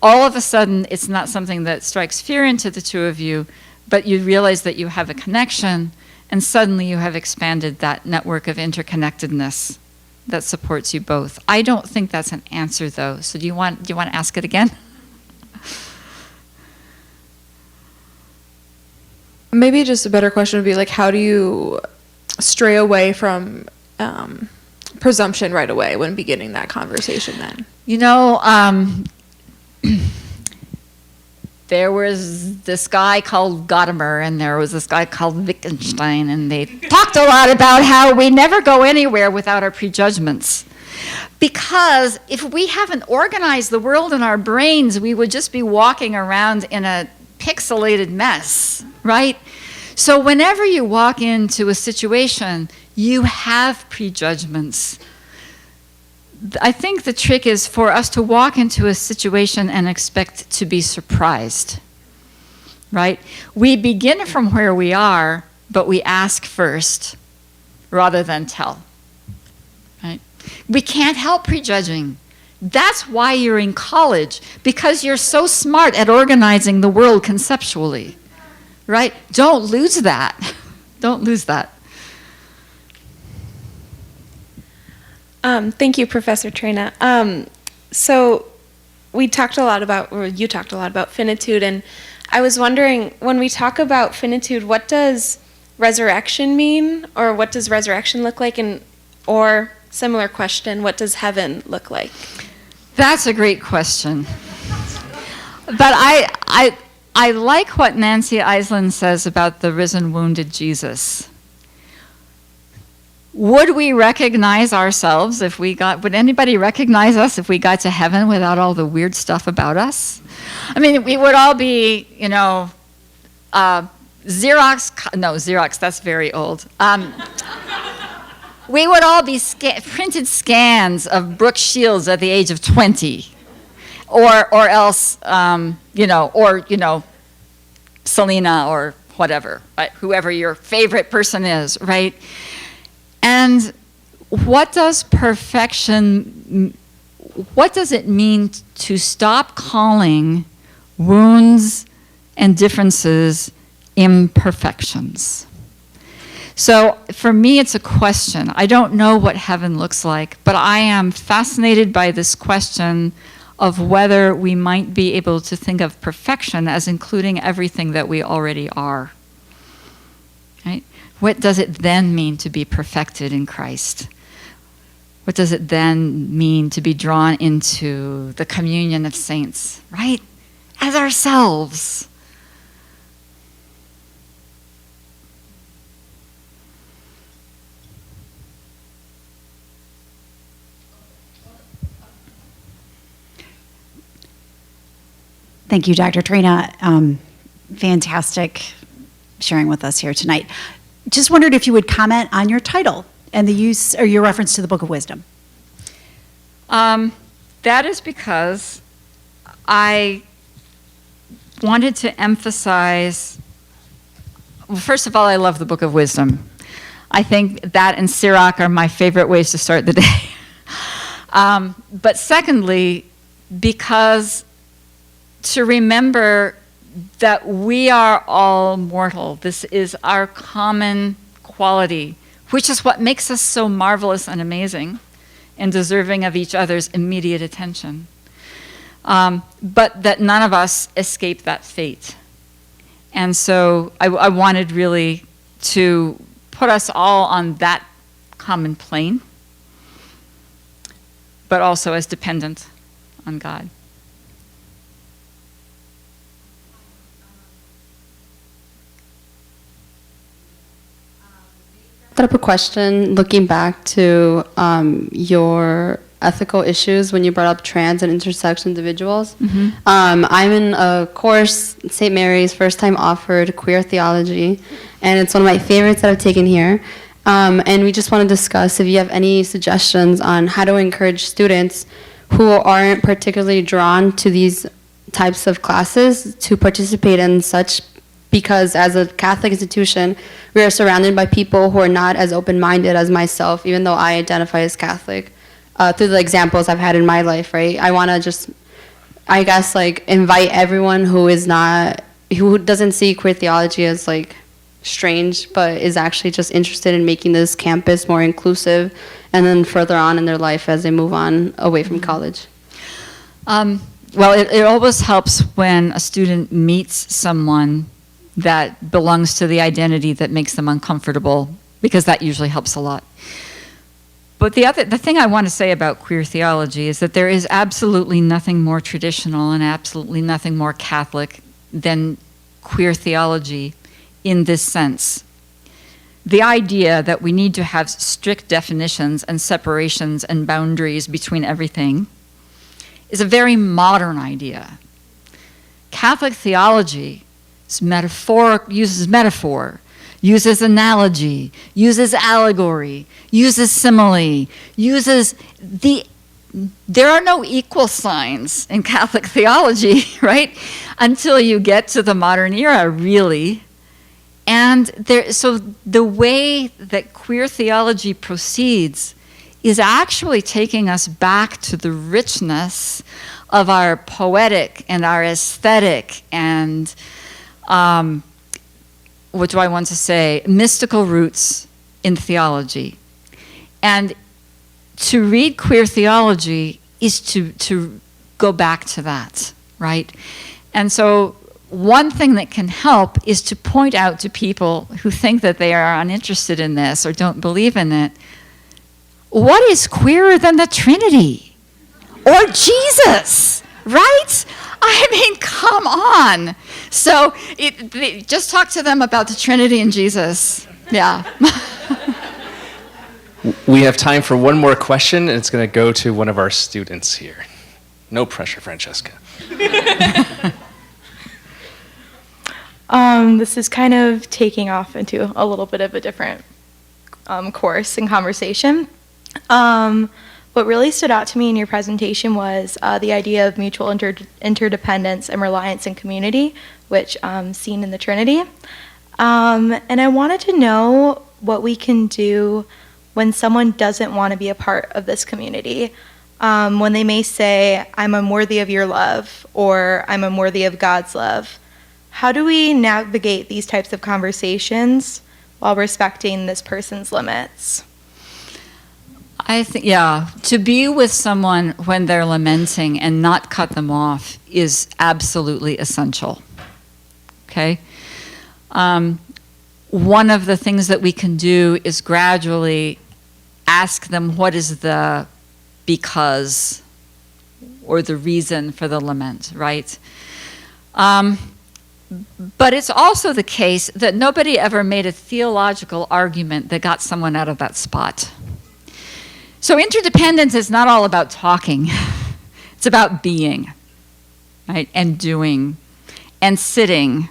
All of a sudden, it's not something that strikes fear into the 2 of you, but you realize that you have a connection, and suddenly you have expanded that network of interconnectedness that supports you both. I don't think that's an answer, though. So do you want to ask it again? Maybe just a better question would be how do you stray away from presumption right away when beginning that conversation then? There was this guy called Gadamer, and there was this guy called Wittgenstein, and they talked a lot about how we never go anywhere without our prejudgments. Because if we haven't organized the world in our brains, we would just be walking around in a pixelated mess, right? So whenever you walk into a situation, you have prejudgments. I think the trick is for us to walk into a situation and expect to be surprised, right? We begin from where we are, but we ask first rather than tell, right? We can't help prejudging. That's why you're in college, because you're so smart at organizing the world conceptually, right? Don't lose that. Don't lose that. Thank you, Professor Traina. So you talked a lot about finitude, and I was wondering, when we talk about finitude, what does resurrection mean, or what does resurrection look like, or similar question, what does heaven look like? That's a great question. But I like what Nancy Eislin says about the risen, wounded Jesus. Would we recognize ourselves would anybody recognize us if we got to heaven without all the weird stuff about us? I mean, we would all be, Xerox, that's very old. We would all be printed scans of Brooke Shields at the age of 20. Or else, Selena or whatever, right? Whoever your favorite person is, right? And what does it mean to stop calling wounds and differences imperfections? So for me, it's a question. I don't know what heaven looks like, but I am fascinated by this question of whether we might be able to think of perfection as including everything that we already are. Right? What does it then mean to be perfected in Christ? What does it then mean to be drawn into the communion of saints, right? As ourselves. Thank you, Dr. Traina. Fantastic sharing with us here tonight. Just wondered if you would comment on your title and the use or your reference to the Book of Wisdom. That is because I wanted to emphasize, well, first of all, I love the Book of Wisdom. I think that and Sirach are my favorite ways to start the day. But secondly, because to remember that we are all mortal. This is our common quality, which is what makes us so marvelous and amazing and deserving of each other's immediate attention. But that none of us escape that fate. And so I wanted really to put us all on that common plane, but also as dependent on God. Up a question looking back to your ethical issues when you brought up trans and intersex individuals. Mm-hmm. I'm in a course, St. Mary's, first time offered queer theology, and it's one of my favorites that I've taken here. And we just want to discuss if you have any suggestions on how to encourage students who aren't particularly drawn to these types of classes to participate in such, because as a Catholic institution, we are surrounded by people who are not as open-minded as myself, even though I identify as Catholic, through the examples I've had in my life, right? I want to just, I guess, like, invite everyone who doesn't see queer theology as, like, strange, but is actually just interested in making this campus more inclusive, and then further on in their life as they move on away from college. Well, it always helps when a student meets someone that belongs to the identity that makes them uncomfortable, because that usually helps a lot. But the thing I want to say about queer theology is that there is absolutely nothing more traditional and absolutely nothing more Catholic than queer theology in this sense. The idea that we need to have strict definitions and separations and boundaries between everything is a very modern idea. Catholic theology uses metaphor, uses analogy, uses allegory, uses simile, there are no equal signs in Catholic theology, right? Until you get to the modern era, really. And so the way that queer theology proceeds is actually taking us back to the richness of our poetic and our aesthetic and what do I want to say? Mystical roots in theology. And to read queer theology is to go back to that, right? And so one thing that can help is to point out to people who think that they are uninterested in this or don't believe in it, what is queerer than the Trinity? Or Jesus, right? I mean, come on. So just talk to them about the Trinity and Jesus. Yeah. We have time for one more question, and it's going to go to one of our students here. No pressure, Francesca. This is kind of taking off into a little bit of a different course and conversation. What really stood out to me in your presentation was the idea of mutual interdependence and reliance in community, which seen in the Trinity. And I wanted to know what we can do when someone doesn't want to be a part of this community. When they may say, I'm unworthy of your love, or I'm unworthy of God's love. How do we navigate these types of conversations while respecting this person's limits? I think, yeah, to be with someone when they're lamenting and not cut them off is absolutely essential. Okay? One of the things that we can do is gradually ask them what is the because or the reason for the lament, right? But it's also the case that nobody ever made a theological argument that got someone out of that spot. So interdependence is not all about talking. It's about being, right? And doing and sitting,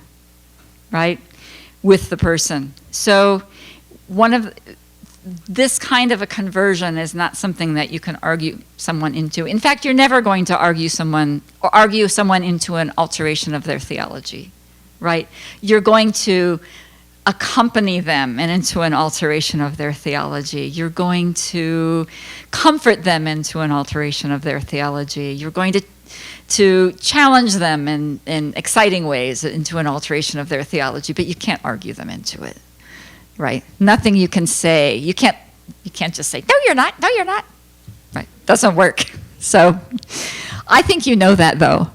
right? With the person. So this kind of a conversion is not something that you can argue someone into. In fact, you're never going to argue someone into an alteration of their theology, right? You're going to accompany them and into an alteration of their theology. You're going to comfort them into an alteration of their theology. You're going to challenge them in exciting ways into an alteration of their theology, but you can't argue them into it, right? Nothing you can say. You can't just say, no, you're not, right? Doesn't work. So I think you know that, though.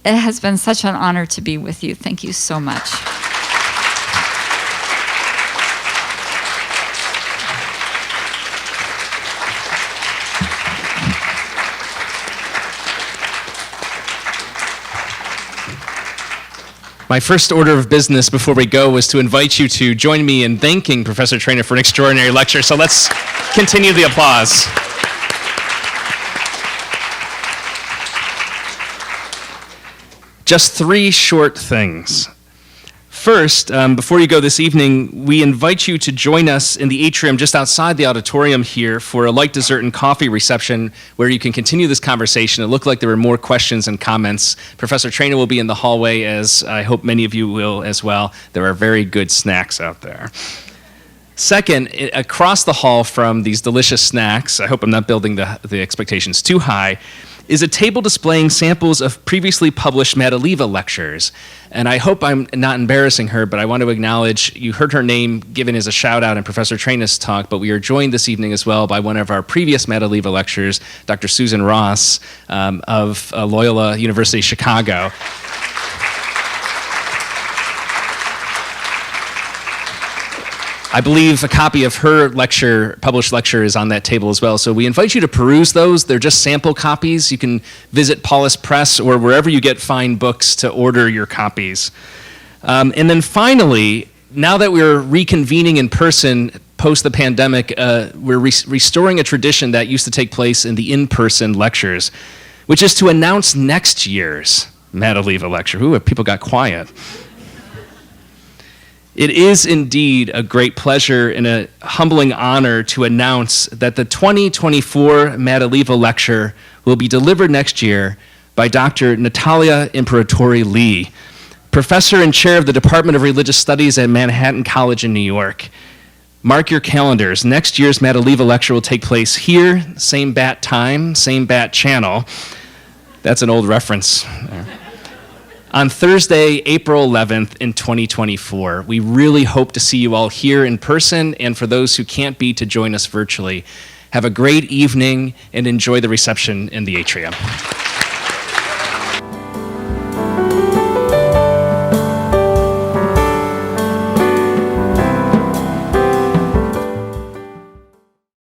It has been such an honor to be with you. Thank you so much. My first order of business before we go was to invite you to join me in thanking Professor Traina for an extraordinary lecture. So let's continue the applause. Just 3 short things. First, before you go this evening, we invite you to join us in the atrium just outside the auditorium here for a light dessert and coffee reception where you can continue this conversation. It looked like there were more questions and comments. Professor Traina will be in the hallway, as I hope many of you will as well. There are very good snacks out there. Second, across the hall from these delicious snacks, I hope I'm not building the expectations too high, is a table displaying samples of previously published Madeleva Lectures. And I hope I'm not embarrassing her, but I want to acknowledge you heard her name given as a shout out in Professor Traina's talk, but we are joined this evening as well by one of our previous Madeleva Lectures, Dr. Susan Ross of Loyola University Chicago. I believe a copy of her lecture, published lecture, is on that table as well. So we invite you to peruse those. They're just sample copies. You can visit Paulus Press or wherever you get fine books to order your copies. And then finally, now that we're reconvening in person post the pandemic, we're restoring a tradition that used to take place in the in-person lectures, which is to announce next year's Madeleva Lecture. Ooh, people got quiet. It is indeed a great pleasure and a humbling honor to announce that the 2024 Madeleva Lecture will be delivered next year by Dr. Natalia Imperatori Lee, professor and chair of the Department of Religious Studies at Manhattan College in New York. Mark your calendars. Next year's Madeleva Lecture will take place here, same bat time, same bat channel. That's an old reference. On Thursday, April 11th in 2024. We really hope to see you all here in person, and for those who can't be, to join us virtually. Have a great evening and enjoy the reception in the atrium.